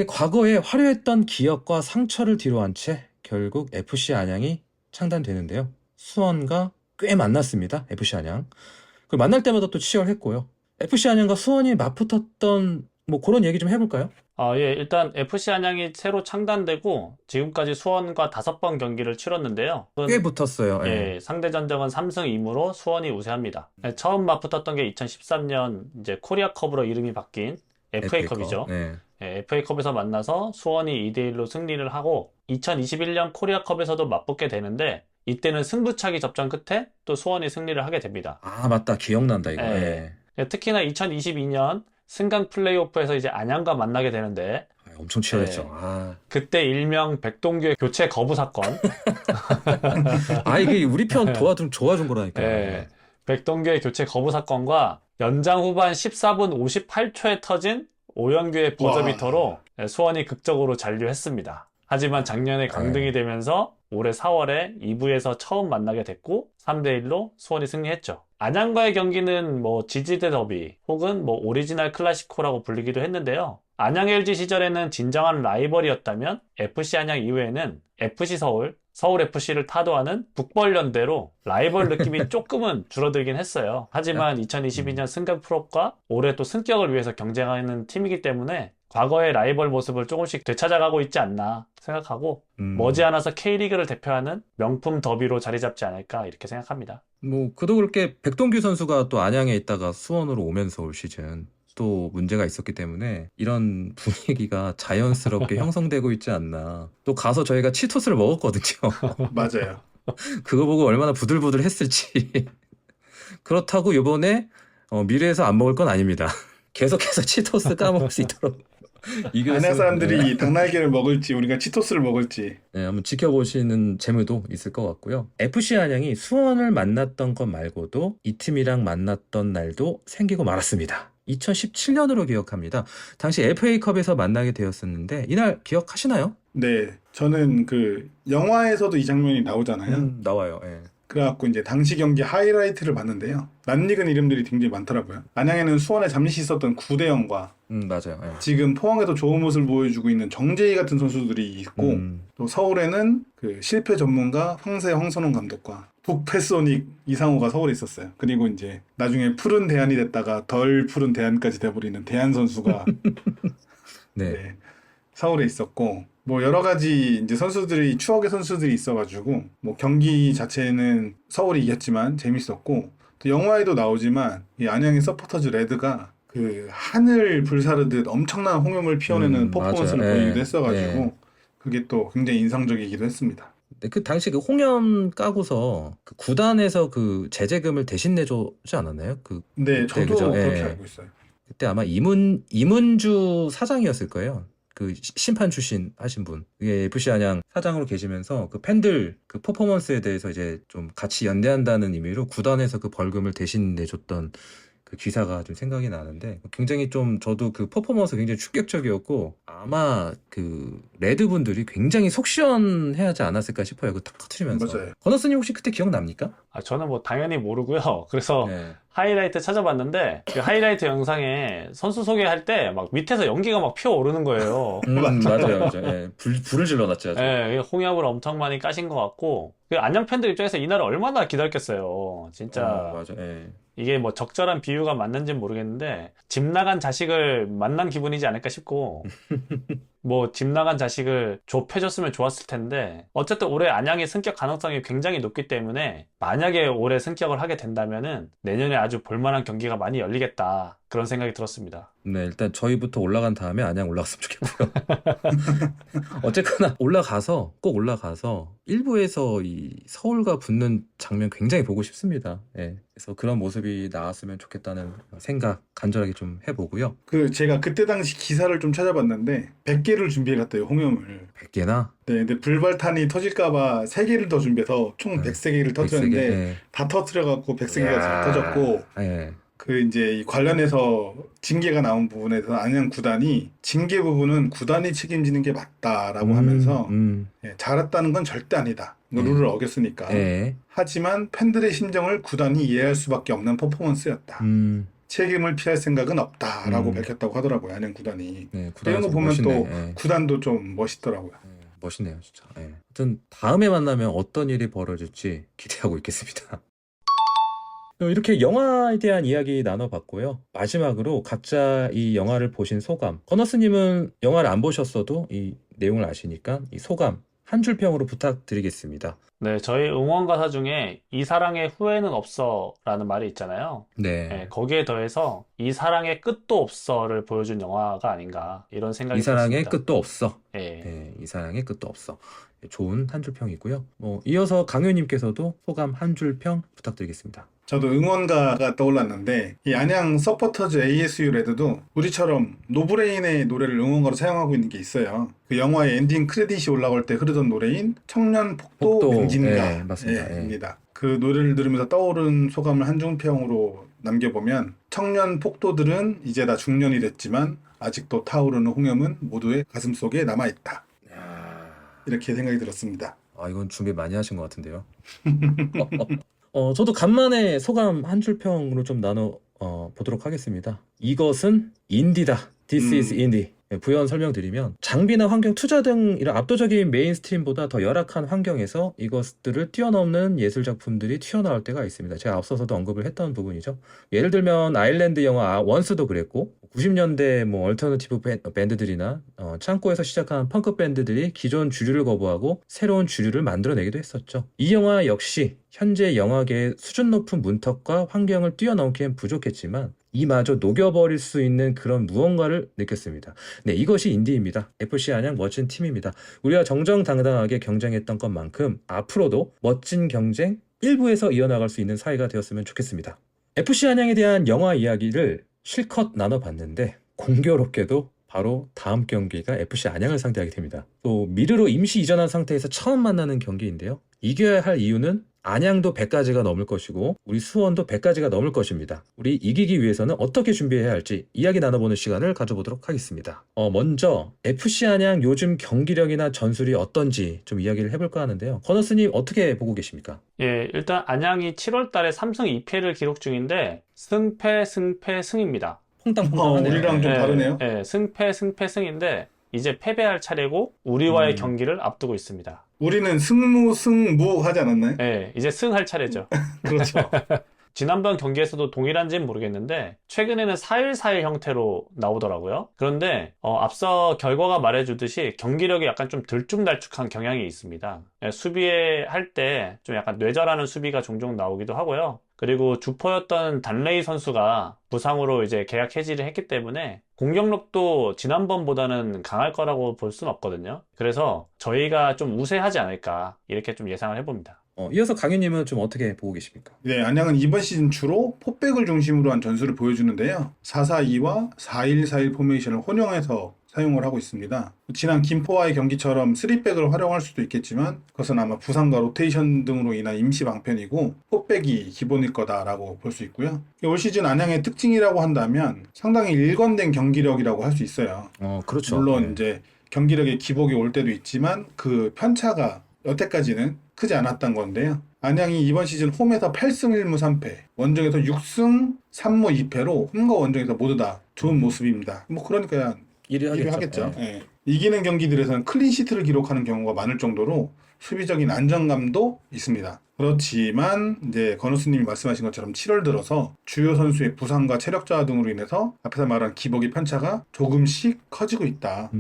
과거에 화려했던 기억과 상처를 뒤로한 채 결국 FC 안양이 창단되는데요. 수원과 꽤 만났습니다. FC 안양. 그 만날 때마다 또 치열했고요. FC 안양과 수원이 맞붙었던 뭐 그런 얘기 좀 해볼까요? 예, 일단 FC 안양이 새로 창단되고 지금까지 수원과 5번 경기를 치렀는데요. 꽤 붙었어요. 예. 예, 상대 전적은 3승 2무로 수원이 우세합니다. 처음 맞붙었던 게 2013년 이제 코리아컵으로 이름이 바뀐 FA컵이죠. 네. 예, FA컵에서 만나서 수원이 2대1로 승리를 하고 2021년 코리아컵에서도 맞붙게 되는데 이때는 승부차기 접전 끝에 또 수원이 승리를 하게 됩니다. 아 맞다 기억난다 이거. 예. 예. 특히나 2022년 승강 플레이오프에서 이제 안양과 만나게 되는데 엄청 치열했죠. 네. 아. 그때 일명 백동규의 교체 거부 사건. 이게 우리 편 도와준 거라니까. 예. 백동규의 교체 거부 사건과 연장 후반 14분 58초에 터진 오영규의 버저비터로 수원이 극적으로 잔류했습니다. 하지만 작년에 강등이 되면서 올해 4월에 2부에서 처음 만나게 됐고 3대1로 수원이 승리했죠. 안양과의 경기는 뭐 지지대 더비 혹은 뭐 오리지널 클래시코라고 불리기도 했는데요. 안양 LG 시절에는 진정한 라이벌이었다면 FC 안양 이후에는 FC 서울, 서울 FC를 타도하는 북벌연대로 라이벌 느낌이 조금은 줄어들긴 했어요. 하지만 2022년 승강 프로과 올해 또 승격을 위해서 경쟁하는 팀이기 때문에 과거의 라이벌 모습을 조금씩 되찾아가고 있지 않나 생각하고 머지않아서 K리그를 대표하는 명품 더비로 자리 잡지 않을까 이렇게 생각합니다. 뭐 그도 그렇게 백동규 선수가 또 안양에 있다가 수원으로 오면서 올 시즌 또 문제가 있었기 때문에 이런 분위기가 자연스럽게 형성되고 있지 않나. 또 가서 저희가 치토스를 먹었거든요. 맞아요. 그거 보고 얼마나 부들부들 했을지. 그렇다고 이번에 미래에서 안 먹을 건 아닙니다. 계속해서 치토스 까먹을 수 있도록 안양 사람들이 닭날개를 먹을지 우리가 치토스를 먹을지 네, 한번 지켜보시는 재미도 있을 것 같고요. FC 안양이 수원을 만났던 것 말고도 이 팀이랑 만났던 날도 생기고 말았습니다. 2017년으로 기억합니다. 당시 FA컵에서 만나게 되었었는데 이날 기억하시나요? 네, 저는 그 영화에서도 이 장면이 나오잖아요. 나와요. 예. 그래갖고 이제 당시 경기 하이라이트를 봤는데요. 낯익은 이름들이 굉장히 많더라고요. 안양에는 수원에 잠시 있었던 구대영과 맞아요. 예. 지금 포항에도 좋은 모습을 보여주고 있는 정재희 같은 선수들이 있고 또 서울에는 그 실패 전문가 황선홍 감독과 북패소닉 이상호가 서울에 있었어요. 그리고 이제 나중에 푸른 대안이 됐다가 덜 푸른 대안까지 돼버리는 대안 선수가 네. 네, 서울에 있었고 뭐 여러 가지 이제 선수들이 추억의 선수들이 있어가지고 뭐 경기 자체는 서울이 이겼지만 재밌었고 또 영화에도 나오지만 이 안양의 서포터즈 레드가 그 하늘 불사르듯 엄청난 홍염을 피워내는 퍼포먼스를 맞아요. 보이기도 예. 했어가지고 예. 그게 또 굉장히 인상적이기도 했습니다. 근데 그 당시 그 홍연 까고서 그 구단에서 그 제재금을 대신 내주지 않았나요? 네, 그때 저도 그죠? 그렇게 예. 알고 있어요. 그때 아마 이문주 사장이었을 거예요. 그 심판 출신 하신 분. 그게 FC 안양 사장으로 계시면서 그 팬들 그 퍼포먼스에 대해서 이제 좀 같이 연대한다는 의미로 구단에서 그 벌금을 대신 내줬던 그 기사가 좀 생각이 나는데 굉장히 좀 저도 그 퍼포먼스 굉장히 충격적이었고 아마 그 레드 분들이 굉장히 속 시원해하지 않았을까 싶어요. 그 탁 터트리면서. 맞아요. 건너스님 혹시 그때 기억납니까? 저는 뭐 당연히 모르고요. 그래서 네. 하이라이트 찾아봤는데 그 하이라이트 영상에 선수 소개할 때 막 밑에서 연기가 막 피어오르는 거예요. 맞아요. 예. 불을 질러놨죠. 아주. 예, 홍합을 엄청 많이 까신 것 같고 그 안양 팬들 입장에서 이날을 얼마나 기다렸겠어요. 진짜 맞아. 예. 이게 뭐 적절한 비유가 맞는지는 모르겠는데 집 나간 자식을 만난 기분이지 않을까 싶고 뭐 집 나간 자식을 좁혀줬으면 좋았을 텐데 어쨌든 올해 안양의 승격 가능성이 굉장히 높기 때문에 만약에 올해 승격을 하게 된다면은 내년에 아주 볼만한 경기가 많이 열리겠다 그런 생각이 들었습니다. 네, 일단 저희부터 올라간 다음에 안양 올라갔으면 좋겠고요. 어쨌거나 꼭 올라가서 1부에서 이 서울과 붙는 장면 굉장히 보고 싶습니다. 예. 그래서 그런 모습이 나왔으면 좋겠다는 생각 간절하게 좀 해보고요. 그 제가 그때 당시 기사를 좀 찾아봤는데 100개를 준비해 갔대요, 홍염을. 100개나? 네, 근데 불발탄이 터질까봐 3개를 더 준비해서 총 103개를 터뜨렸는데 100개, 예. 다 터뜨려갖고 103개가 잘 터졌고 예. 그 이제 이 관련해서 징계가 나온 부분에서 안양 구단이 징계 부분은 구단이 책임지는 게 맞다라고 하면서 예, 잘했다는 건 절대 아니다. 룰을 어겼으니까. 예. 하지만 팬들의 심정을 구단이 이해할 수밖에 없는 퍼포먼스였다. 책임을 피할 생각은 없다라고 밝혔다고 하더라고요. 안양 구단이. 네, 이런 거 보면 멋있네. 또 예. 구단도 좀 멋있더라고요. 멋있네요, 진짜. 예. 아무튼 다음에 만나면 어떤 일이 벌어질지 기대하고 있겠습니다. 이렇게 영화에 대한 이야기 나눠봤고요. 마지막으로 각자 이 영화를 보신 소감. 건너스님은 영화를 안 보셨어도 이 내용을 아시니까 이 소감 한 줄 평으로 부탁드리겠습니다. 네, 저희 응원가사 중에 이 사랑에 후회는 없어 라는 말이 있잖아요. 네. 네, 거기에 더해서 이 사랑의 끝도 없어를 보여준 영화가 아닌가 이런 생각이 이 사랑의 들었습니다. 끝도 없어. 예. 네, 이 사랑의 끝도 없어. 좋은 한 줄 평이고요. 이어서 강효님께서도 소감 한 줄 평 부탁드리겠습니다. 저도 응원가가 떠올랐는데 이 안양 서포터즈 ASU 레드도 우리처럼 노브레인의 노래를 응원가로 사용하고 있는 게 있어요. 그 영화의 엔딩 크레딧이 올라갈 때 흐르던 노래인 청년 폭도 맹진가 예, 맞습니다. 예. 입니다. 그 노래를 들으면서 떠오른 소감을 한 줄평으로 남겨보면 청년 폭도들은 이제 다 중년이 됐지만 아직도 타오르는 홍염은 모두의 가슴속에 남아있다. 이렇게 생각이 들었습니다. 아, 이건 준비 많이 하신 것 같은데요. 저도 간만에 소감 한 줄 평으로 좀 나눠 보도록 하겠습니다. 이것은 인디다. This is indie. 부연 설명드리면 장비나 환경 투자 등 이런 압도적인 메인스트림보다 더 열악한 환경에서 이것들을 뛰어넘는 예술 작품들이 튀어나올 때가 있습니다. 제가 앞서서도 언급을 했던 부분이죠. 예를 들면 아일랜드 영화 원스도 그랬고 90년대 뭐 얼터너티브 밴드들이나 창고에서 시작한 펑크 밴드들이 기존 주류를 거부하고 새로운 주류를 만들어내기도 했었죠. 이 영화 역시 현재 영화계의 수준 높은 문턱과 환경을 뛰어넘기엔 부족했지만 이마저 녹여버릴 수 있는 그런 무언가를 느꼈습니다. 네, 이것이 인디입니다. FC 안양 멋진 팀입니다. 우리가 정정당당하게 경쟁했던 것만큼 앞으로도 멋진 경쟁 일부에서 이어나갈 수 있는 사이가 되었으면 좋겠습니다. FC 안양에 대한 영화 이야기를 실컷 나눠봤는데 공교롭게도 바로 다음 경기가 FC 안양을 상대하게 됩니다. 또 미르로 임시 이전한 상태에서 처음 만나는 경기인데요. 이겨야 할 이유는 안양도 100가지가 넘을 것이고 우리 수원도 100가지가 넘을 것입니다. 우리 이기기 위해서는 어떻게 준비해야 할지 이야기 나눠보는 시간을 가져보도록 하겠습니다. 먼저 FC 안양 요즘 경기력이나 전술이 어떤지 좀 이야기를 해볼까 하는데요. 건너스님 어떻게 보고 계십니까? 예, 일단 안양이 7월 달에 3승 2패를 기록 중인데 승패, 승입니다. 퐁당퐁당하네요. 우리랑 좀 다르네요. 예, 승패, 승인데 이제 패배할 차례고 우리와의 경기를 앞두고 있습니다. 우리는 승무 하지 않았나요? 예, 이제 승할 차례죠. 그렇죠. 지난번 경기에서도 동일한지는 모르겠는데 최근에는 4일 형태로 나오더라고요. 그런데 앞서 결과가 말해주듯이 경기력이 약간 좀 들쭉날쭉한 경향이 있습니다. 예, 수비할 때 좀 약간 뇌절하는 수비가 종종 나오기도 하고요. 그리고 주포였던 단레이 선수가 부상으로 이제 계약 해지를 했기 때문에 공격력도 지난번보다는 강할 거라고 볼 수는 없거든요. 그래서 저희가 좀 우세하지 않을까 이렇게 좀 예상을 해봅니다. 이어서 강윤님은 좀 어떻게 보고 계십니까? 네, 안양은 이번 시즌 주로 포백을 중심으로 한 전술을 보여주는데요. 4-4-2와 4-1-4-1 포메이션을 혼용해서 사용을 하고 있습니다. 지난 김포와의 경기처럼 3백을 활용할 수도 있겠지만 그것은 아마 부상과 로테이션 등으로 인한 임시 방편이고 포백이 기본일 거다라고 볼 수 있고요. 올 시즌 안양의 특징이라고 한다면 상당히 일관된 경기력이라고 할 수 있어요. 그렇죠. 물론 이제 경기력에 기복이 올 때도 있지만 그 편차가 여태까지는 크지 않았던 건데요. 안양이 이번 시즌 홈에서 8승 1무 3패, 원정에서 6승 3무 2패로 홈과 원정에서 모두 다 좋은 모습입니다. 뭐 그러니까 1위 하겠죠. 네. 예. 이기는 경기들에서는 클린시트를 기록하는 경우가 많을 정도로 수비적인 안정감도 있습니다. 그렇지만 이제 건우스님이 말씀하신 것처럼 7월 들어서 주요 선수의 부상과 체력 저하 등으로 인해서 앞에서 말한 기복의 편차가 조금씩 커지고 있다.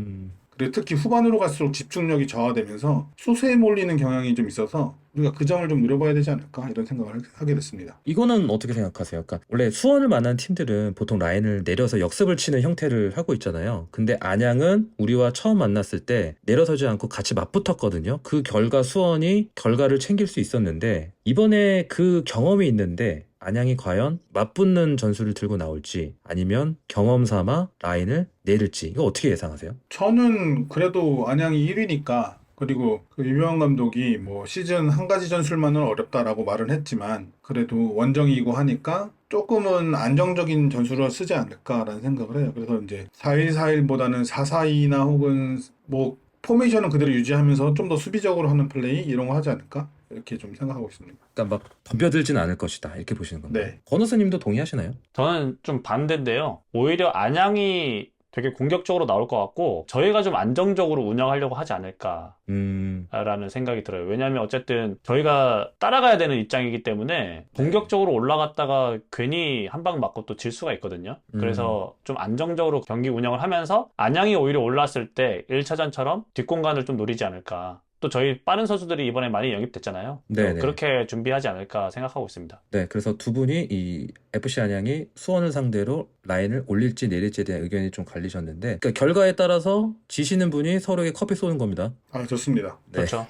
그리고 특히 후반으로 갈수록 집중력이 저하되면서 수세에 몰리는 경향이 좀 있어서 우리가 그 점을 좀 노려봐야 되지 않을까 이런 생각을 하게 됐습니다. 이거는 어떻게 생각하세요? 그러니까 원래 수원을 만난 팀들은 보통 라인을 내려서 역습을 치는 형태를 하고 있잖아요. 근데 안양은 우리와 처음 만났을 때 내려서지 않고 같이 맞붙었거든요. 그 결과 수원이 결과를 챙길 수 있었는데 이번에 그 경험이 있는데 안양이 과연 맞붙는 전술을 들고 나올지 아니면 경험 삼아 라인을 내릴지 이거 어떻게 예상하세요? 저는 그래도 안양이 1위니까 그리고 그 유명한 감독이 뭐 시즌 한 가지 전술만은 어렵다라고 말은 했지만 그래도 원정이고 하니까 조금은 안정적인 전술을 쓰지 않을까라는 생각을 해요. 그래서 이제 4-1-4-1보다는 4-4-2나 혹은 뭐 포메이션은 그대로 유지하면서 좀 더 수비적으로 하는 플레이 이런 거 하지 않을까? 이렇게 좀 생각하고 있습니다. 그러니까 막 덤벼들진 않을 것이다 이렇게 보시는 건가요? 네. 건우스님도 동의하시나요? 저는 좀 반대인데요. 오히려 안양이 되게 공격적으로 나올 것 같고 저희가 좀 안정적으로 운영하려고 하지 않을까라는 생각이 들어요. 왜냐하면 어쨌든 저희가 따라가야 되는 입장이기 때문에 공격적으로 올라갔다가 괜히 한 방 맞고 또 질 수가 있거든요. 그래서 좀 안정적으로 경기 운영을 하면서 안양이 오히려 올랐을 때 1차전처럼 뒷공간을 좀 노리지 않을까. 또 저희 빠른 선수들이 이번에 많이 영입됐잖아요. 네네. 그렇게 준비하지 않을까 생각하고 있습니다. 네, 그래서 두 분이 이 FC 안양이 수원을 상대로 라인을 올릴지 내릴지에 대한 의견이 좀 갈리셨는데 그러니까 결과에 따라서 지시는 분이 서로에게 커피 쏘는 겁니다. 아, 좋습니다. 네. 그렇죠.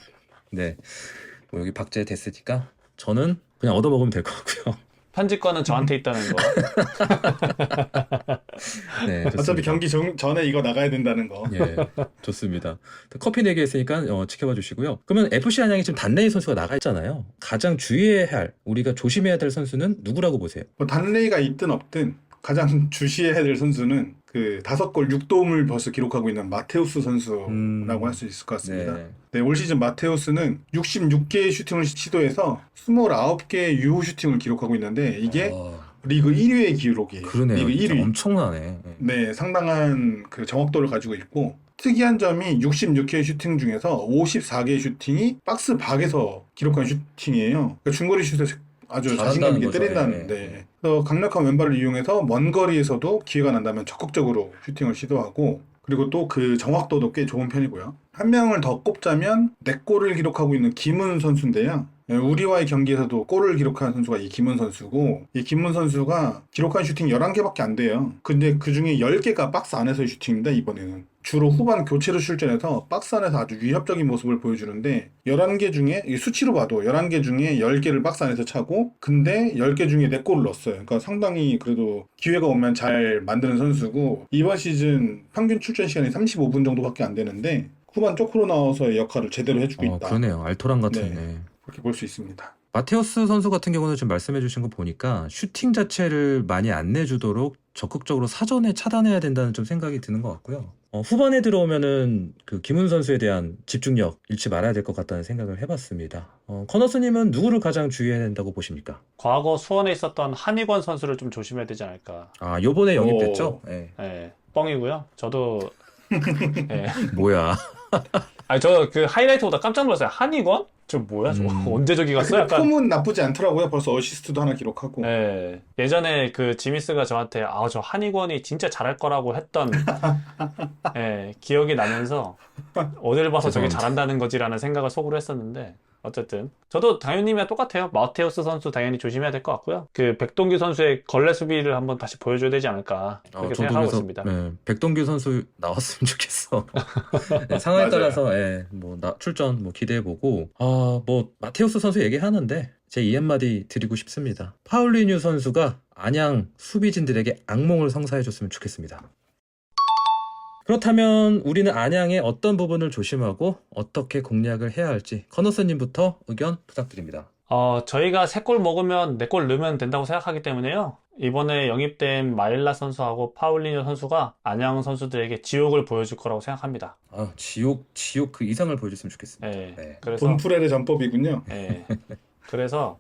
네, 뭐 여기 박제 됐으니까 저는 그냥 얻어먹으면 될 것 같고요. 편집권은 저한테 있다는 거. 네, 좋습니다. 어차피 경기 전에 이거 나가야 된다는 거. 예, 좋습니다. 커피 4개 했으니까 지켜봐 주시고요. 그러면 FC 안양이 지금 단레이 선수가 나가 있잖아요. 가장 주의해야 할, 우리가 조심해야 될 선수는 누구라고 보세요? 뭐 단레이가 있든 없든 가장 주시해야 될 선수는 그 그 5골 6도움을 벌써 기록하고 있는 마테우스 선수라고 할 수 있을 것 같습니다. 네. 네, 올 시즌 마테우스는 66개의 슈팅을 시도해서 29개의 유효 슈팅을 기록하고 있는데 이게 리그 1위의 기록이에요. 그러네요. 리그 1위. 엄청나네. 네, 상당한 그 정확도를 가지고 있고 특이한 점이 66개의 슈팅 중에서 54개의 슈팅이 박스 밖에서 기록한 슈팅이에요. 그러니까 중거리 슛에 아주 자신감 있게 거죠. 때린다는데 예. 그래서 강력한 왼발을 이용해서 먼 거리에서도 기회가 난다면 적극적으로 슈팅을 시도하고 그리고 또 그 정확도도 꽤 좋은 편이고요. 한 명을 더 꼽자면 4골을 기록하고 있는 김은 선수인데요. 우리와의 경기에서도 골을 기록한 선수가 이 김은 선수고 이 김은 선수가 기록한 슈팅 11개밖에 안 돼요. 근데 그 중에 10개가 박스 안에서의 슈팅입니다. 이번에는. 주로 후반 교체로 출전해서 박스 안에서 아주 위협적인 모습을 보여주는데 11개 중에 수치로 봐도 11개 중에 10개를 박스 안에서 차고 근데 10개 중에 4골을 넣었어요. 그러니까 상당히 그래도 기회가 오면 잘 만드는 선수고 이번 시즌 평균 출전 시간이 35분 정도밖에 안 되는데 후반 쪼크로 나와서의 역할을 제대로 해주고 있다. 그러네요. 알토란 같은. 네. 그렇게 볼 수 있습니다. 마테우스 선수 같은 경우는 지금 말씀해주신 거 보니까 슈팅 자체를 많이 안 내주도록 적극적으로 사전에 차단해야 된다는 좀 생각이 드는 것 같고요. 후반에 들어오면은 그 김은 선수에 대한 집중력 잃지 말아야 될 것 같다는 생각을 해봤습니다. 커너스님은 누구를 가장 주의해야 된다고 보십니까? 과거 수원에 있었던 한희권 선수를 좀 조심해야 되지 않을까. 요번에 영입됐죠? 네. 네, 뻥이고요. 저도 네. 뭐야? 아니 저 그 하이라이트보다 깜짝 놀랐어요. 한희권? 저 뭐야 저거 언제 저기 갔어? 근데 폼은 나쁘지 않더라고요. 벌써 어시스트도 하나 기록하고. 네. 예전에 그 지미스가 저한테 저 한희권이 진짜 잘할 거라고 했던 네, 기억이 나면서 어딜 봐서 저게 죄송합니다. 잘한다는 거지라는 생각을 속으로 했었는데 어쨌든 저도 당연님이랑 똑같아요. 마테우스 선수 당연히 조심해야 될 것 같고요. 그 백동규 선수의 걸레 수비를 한번 다시 보여줘야 되지 않을까 그렇게 저도 생각하고 그래서, 있습니다. 네, 백동규 선수 나왔으면 좋겠어. 네, 상황에 맞아요. 따라서 출전 기대해보고 마테우스 선수 얘기하는데 제 2한마디 드리고 싶습니다. 파울리뉴 선수가 안양 수비진들에게 악몽을 성사해줬으면 좋겠습니다. 그렇다면 우리는 안양의 어떤 부분을 조심하고 어떻게 공략을 해야 할지 커너스님부터 의견 부탁드립니다. 저희가 3골 먹으면 4골 넣으면 된다고 생각하기 때문에요. 이번에 영입된 마일라 선수하고 파울리뉴 선수가 안양 선수들에게 지옥을 보여줄 거라고 생각합니다. 지옥 그 이상을 보여줬으면 좋겠습니다. 네. 네. 그래서 본프렐의 전법이군요. 네. 그래서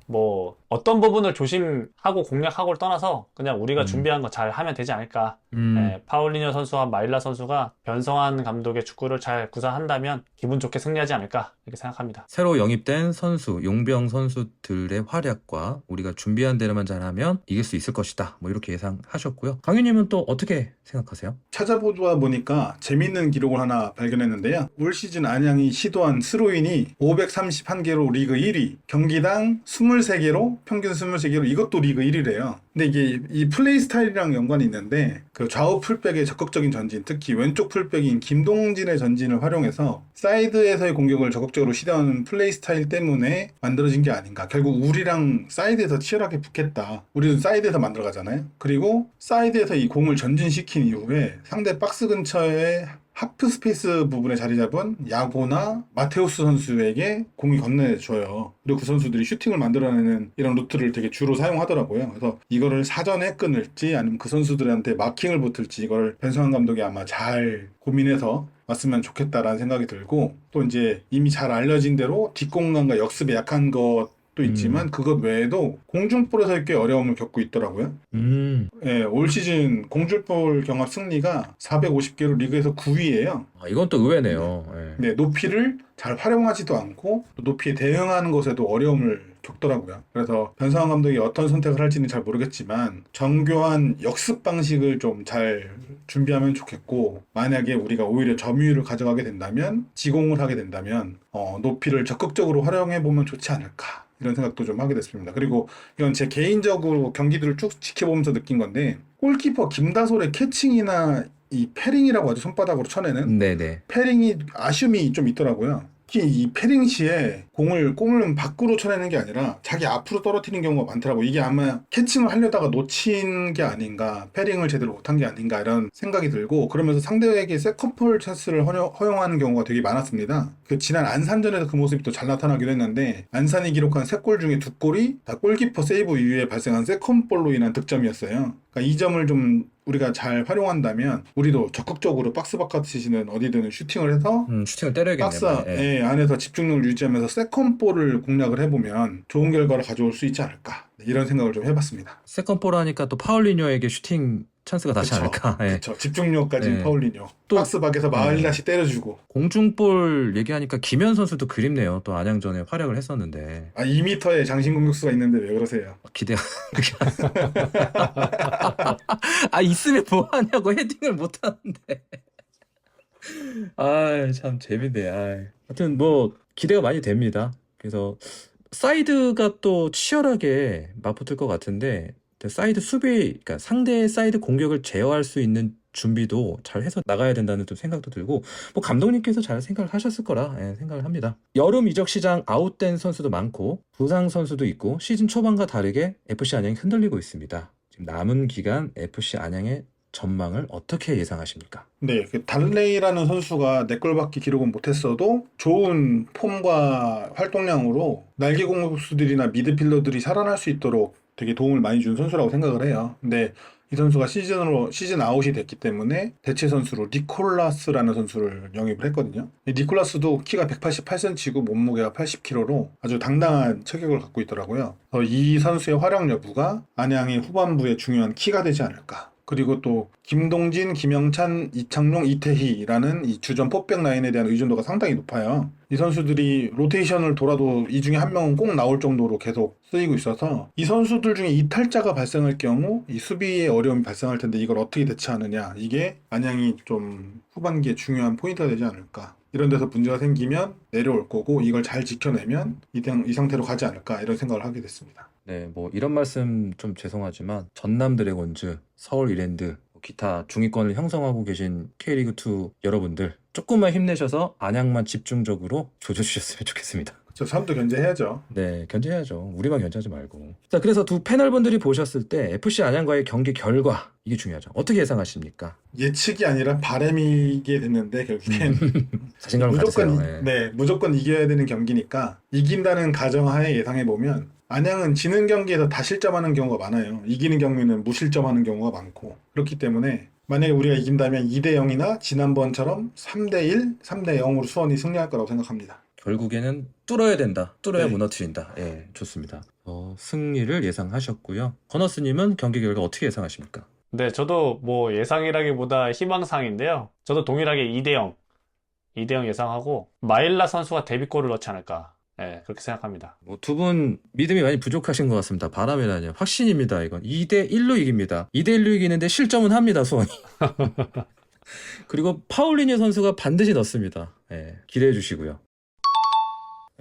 어떤 부분을 조심하고 공략하고를 떠나서 그냥 우리가 준비한 거 잘 하면 되지 않을까. 네, 파울리뉴 선수와 마일라 선수가 변성환 감독의 축구를 잘 구사한다면 기분 좋게 승리하지 않을까 이렇게 생각합니다. 새로 영입된 선수, 용병 선수들의 활약과 우리가 준비한 대로만 잘하면 이길 수 있을 것이다. 이렇게 예상하셨고요. 강유님은 또 어떻게 생각하세요? 찾아보다 보니까 재밌는 기록을 하나 발견했는데요. 올 시즌 안양이 시도한 스로인이 531개로 리그 1위, 경기당 23개로 평균 23개로 이것도 리그 1위래요. 근데 이게 이 플레이 스타일이랑 연관이 있는데 그 좌우 풀백의 적극적인 전진, 특히 왼쪽 풀백인 김동진의 전진을 활용해서 사이드에서의 공격을 적극적으로 시도하는 플레이 스타일 때문에 만들어진 게 아닌가. 결국 우리랑 사이드에서 치열하게 붙겠다. 우리는 사이드에서 만들어가잖아요. 그리고 사이드에서 이 공을 전진시킨 이후에 상대 박스 근처에 하프 스페이스 부분에 자리 잡은 야고나 마테우스 선수에게 공이 건네줘요. 그리고 그 선수들이 슈팅을 만들어내는 이런 루트를 되게 주로 사용하더라고요. 그래서 이거를 사전에 끊을지 아니면 그 선수들한테 마킹을 붙을지 이걸 변성환 감독이 아마 잘 고민해서 왔으면 좋겠다라는 생각이 들고 또 이제 이미 잘 알려진 대로 뒷공간과 역습에 약한 것도 있지만 그것 외에도 공중볼에서 꽤 어려움을 겪고 있더라고요. 예, 올 시즌 공중볼 경합 승리가 450개로 리그에서 9위예요. 이건 또 의외네요. 네, 높이를 잘 활용하지도 않고 또 높이에 대응하는 것에도 어려움을 겪더라고요. 그래서 변상환 감독이 어떤 선택을 할지는 잘 모르겠지만 정교한 역습 방식을 좀 잘 준비하면 좋겠고 만약에 우리가 오히려 점유율을 가져가게 된다면 지공을 하게 된다면 높이를 적극적으로 활용해보면 좋지 않을까 이런 생각도 좀 하게 됐습니다. 그리고 이건 제 개인적으로 경기들을 쭉 지켜보면서 느낀 건데 골키퍼 김다솔의 캐칭이나 이 패링이라고 하죠. 손바닥으로 쳐내는 네네. 패링이 아쉬움이 좀 있더라고요. 특히 이 패링 시에 공을 밖으로 쳐내는 게 아니라 자기 앞으로 떨어뜨리는 경우가 많더라고. 이게 아마 캐칭을 하려다가 놓친 게 아닌가, 패링을 제대로 못한 게 아닌가 이런 생각이 들고 그러면서 상대에게 세컨볼 찬스를 허용하는 경우가 되게 많았습니다. 그 지난 안산전에서 그 모습이 또 잘 나타나기도 했는데 안산이 기록한 3골 중에 2골이 다 골키퍼 세이브 이후에 발생한 세컨볼로 인한 득점이었어요. 그러니까 이 점을 좀 우리가 잘 활용한다면 우리도 적극적으로 박스 바깥이시는 어디든 슈팅을 해서 슈팅을 때려야겠네요. 박스 예. 안에서 집중력을 유지하면서 세컨볼을 공략을 해보면 좋은 결과를 가져올 수 있지 않을까 이런 생각을 좀 해봤습니다. 세컨볼 하니까 또 파울리뇨에게 슈팅 찬스가 나지 않을까. 예. 그렇죠. 집중력까지 예. 파울리뇨. 또- 박스 밖에서 마을다시 때려주고. 공중볼 얘기하니까 김현 선수도 그립네요. 또 안양전에 활약을 했었는데 2m의 장신 공격수가 있는데 왜 그러세요? 기대가 있으면 뭐 하냐고 헤딩을 못 하는데. 참 재밌네. 하여튼 뭐 기대가 많이 됩니다. 그래서 사이드가 또 치열하게 맞붙을 것 같은데 사이드 수비, 그러니까 상대의 사이드 공격을 제어할 수 있는 준비도 잘 해서 나가야 된다는 또 생각도 들고, 뭐 감독님께서 잘 생각을 하셨을 거라 생각을 합니다. 여름 이적 시장 아웃된 선수도 많고 부상 선수도 있고 시즌 초반과 다르게 FC 안양이 흔들리고 있습니다. 지금 남은 기간 FC 안양의 전망을 어떻게 예상하십니까? 네, 그 달레이라는 선수가 내 골밖에 기록은 못했어도 좋은 폼과 활동량으로 날개 공격수들이나 미드필더들이 살아날 수 있도록 되게 도움을 많이 준 선수라고 생각을 해요. 근데 이 선수가 시즌 아웃이 됐기 때문에 대체 선수로 니콜라스라는 선수를 영입을 했거든요. 이 니콜라스도 키가 188cm고 몸무게가 80kg로 아주 당당한 체격을 갖고 있더라고요. 그래서 이 선수의 활약 여부가 안양의 후반부에 중요한 키가 되지 않을까. 그리고 또 김동진, 김영찬, 이창용, 이태희라는 이 주전 포백 라인에 대한 의존도가 상당히 높아요. 이 선수들이 로테이션을 돌아도 이 중에 한 명은 꼭 나올 정도로 계속 쓰이고 있어서 이 선수들 중에 이탈자가 발생할 경우 이 수비에 어려움이 발생할 텐데 이걸 어떻게 대처하느냐, 이게 안양이 좀 후반기에 중요한 포인트가 되지 않을까. 이런 데서 문제가 생기면 내려올 거고 이걸 잘 지켜내면 이 상태로 가지 않을까 이런 생각을 하게 됐습니다. 네, 뭐 이런 말씀 좀 죄송하지만 전남 드래곤즈, 서울 이랜드, 기타 중위권을 형성하고 계신 K리그2 여러분들 조금만 힘내셔서 안양만 집중적으로 조져주셨으면 좋겠습니다. 저 사람도 견제해야죠. 네, 견제해야죠. 우리만 견제하지 말고. 자, 그래서 두 패널분들이 보셨을 때 FC 안양과의 경기 결과, 이게 중요하죠. 어떻게 예상하십니까? 예측이 아니라 바람이게 됐는데 결국엔 자신감을 무조건 가지세요. 예. 무조건 이겨야 되는 경기니까 이긴다는 가정하에 예상해 보면 안양은 지는 경기에서 다 실점하는 경우가 많아요. 이기는 경기는 무실점하는 경우가 많고, 그렇기 때문에 만약에 우리가 이긴다면 2대0이나 지난번처럼 3대1, 3대0으로 수원이 승리할 거라고 생각합니다. 결국에는 뚫어야 된다. 뚫어야 네. 무너뜨린다. 예, 좋습니다. 승리를 예상하셨고요. 버너스님은 경기 결과 어떻게 예상하십니까? 네, 저도 뭐 예상이라기보다 희망사항인데요. 저도 동일하게 2대0 예상하고 마일라 선수가 데뷔골을 넣지 않을까. 네, 그렇게 생각합니다. 뭐 두 분 믿음이 많이 부족하신 것 같습니다. 바람이라뇨. 확신입니다. 이건 2대1로 이깁니다. 2대1로 이기는데 실점은 합니다. 수원이. 그리고 파울리뉴 선수가 반드시 넣습니다. 예, 기대해 주시고요.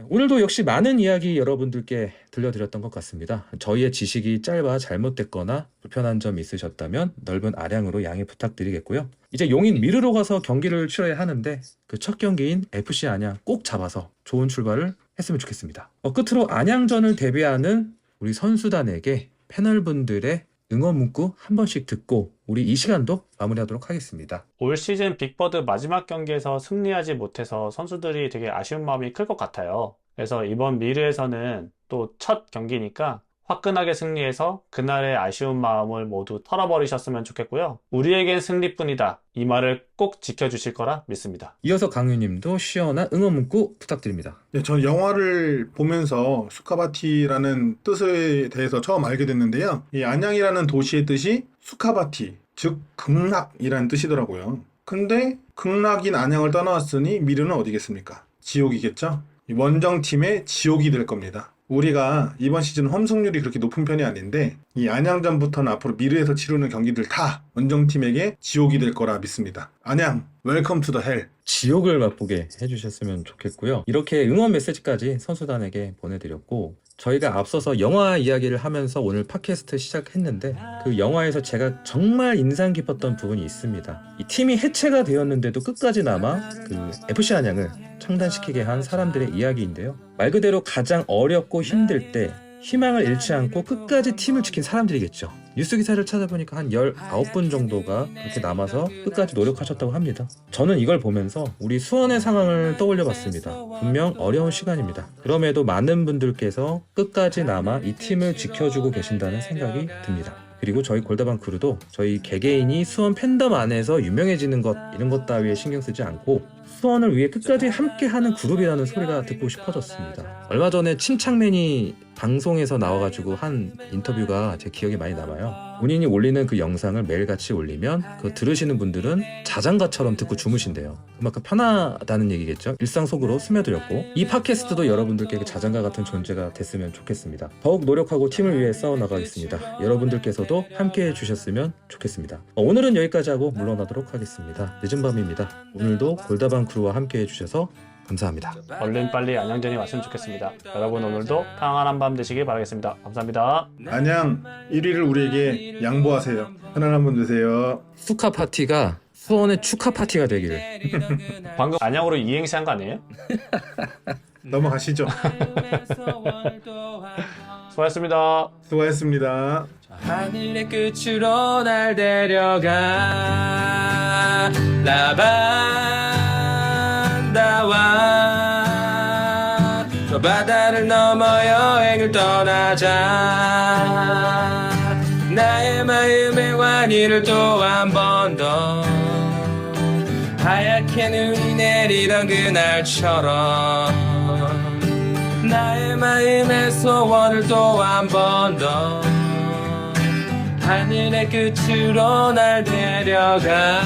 오늘도 역시 많은 이야기 여러분들께 들려드렸던 것 같습니다. 저희의 지식이 짧아 잘못됐거나 불편한 점이 있으셨다면 넓은 아량으로 양해 부탁드리겠고요. 이제 용인 미르로 가서 경기를 치러야 하는데 그 첫 경기인 FC 안양 꼭 잡아서 좋은 출발을 했으면 좋겠습니다. 끝으로 안양전을 대비하는 우리 선수단에게 패널분들의 응원 문구 한 번씩 듣고 우리 이 시간도 마무리하도록 하겠습니다. 올 시즌 빅버드 마지막 경기에서 승리하지 못해서 선수들이 되게 아쉬운 마음이 클 것 같아요. 그래서 이번 미르에서는 또 첫 경기니까 화끈하게 승리해서 그날의 아쉬운 마음을 모두 털어버리셨으면 좋겠고요. 우리에겐 승리뿐이다. 이 말을 꼭 지켜주실 거라 믿습니다. 이어서 강유님도 시원한 응원 문구 부탁드립니다. 네, 저는 영화를 보면서 수카바티라는 뜻에 대해서 처음 알게 됐는데요. 이 안양이라는 도시의 뜻이 수카바티, 즉 극락이라는 뜻이더라고요. 근데 극락인 안양을 떠나왔으니 미르는 어디겠습니까? 지옥이겠죠? 이 원정팀의 지옥이 될 겁니다. 우리가 이번 시즌 홈승률이 그렇게 높은 편이 아닌데 이 안양전부터는 앞으로 미르에서 치르는 경기들 다 원정팀에게 지옥이 될 거라 믿습니다. 안양, 웰컴 투 더 헬. 지옥을 맛보게 해주셨으면 좋겠고요. 이렇게 응원 메시지까지 선수단에게 보내드렸고 저희가 앞서서 영화 이야기를 하면서 오늘 팟캐스트 시작했는데 그 영화에서 제가 정말 인상 깊었던 부분이 있습니다. 이 팀이 해체가 되었는데도 끝까지 남아 그 FC 안양을 창단시키게 한 사람들의 이야기인데요. 말 그대로 가장 어렵고 힘들 때 희망을 잃지 않고 끝까지 팀을 지킨 사람들이겠죠. 뉴스 기사를 찾아보니까 한 19분 정도가 그렇게 남아서 끝까지 노력하셨다고 합니다. 저는 이걸 보면서 우리 수원의 상황을 떠올려 봤습니다. 분명 어려운 시간입니다. 그럼에도 많은 분들께서 끝까지 남아 이 팀을 지켜주고 계신다는 생각이 듭니다. 그리고 저희 골다방 크루도 저희 개개인이 수원 팬덤 안에서 유명해지는 것 이런 것 따위에 신경 쓰지 않고 수원을 위해 끝까지 함께하는 그룹이라는 소리가 듣고 싶어졌습니다. 얼마 전에 침착맨이 방송에서 나와가지고 한 인터뷰가 제 기억에 많이 남아요. 본인이 올리는 그 영상을 매일같이 올리면 그 들으시는 분들은 자장가처럼 듣고 주무신대요. 그만큼 편하다는 얘기겠죠. 일상 속으로 스며들었고 이 팟캐스트도 여러분들께 그 자장가 같은 존재가 됐으면 좋겠습니다. 더욱 노력하고 팀을 위해 싸워나가겠습니다. 여러분들께서도 함께해 주셨으면 좋겠습니다. 오늘은 여기까지 하고 물러나도록 하겠습니다. 늦은 밤입니다. 오늘도 골다방 크루와 함께해 주셔서 감사합니다. 얼른 빨리 안양전이 왔으면 좋겠습니다. 여러분 오늘도 평안한 밤 되시길 바라겠습니다. 감사합니다. 안양 1위를 우리에게 양보하세요. 편안한 밤 되세요. 축하 파티가 수원의 축하 파티가 되기를. 방금 안양으로 이행시 한 거 아니에요? 넘어가시죠. 수고하셨습니다. 수고하셨습니다. 하늘의 끝으로 날 데려가 라반다와 저 바다를 넘어 여행을 떠나자 나의 마음의 완이를 또 한 번 더 하얗게 눈이 내리던 그날처럼 나의 마음의 소원을 또 한 번 더 하늘의 끝으로 날 데려가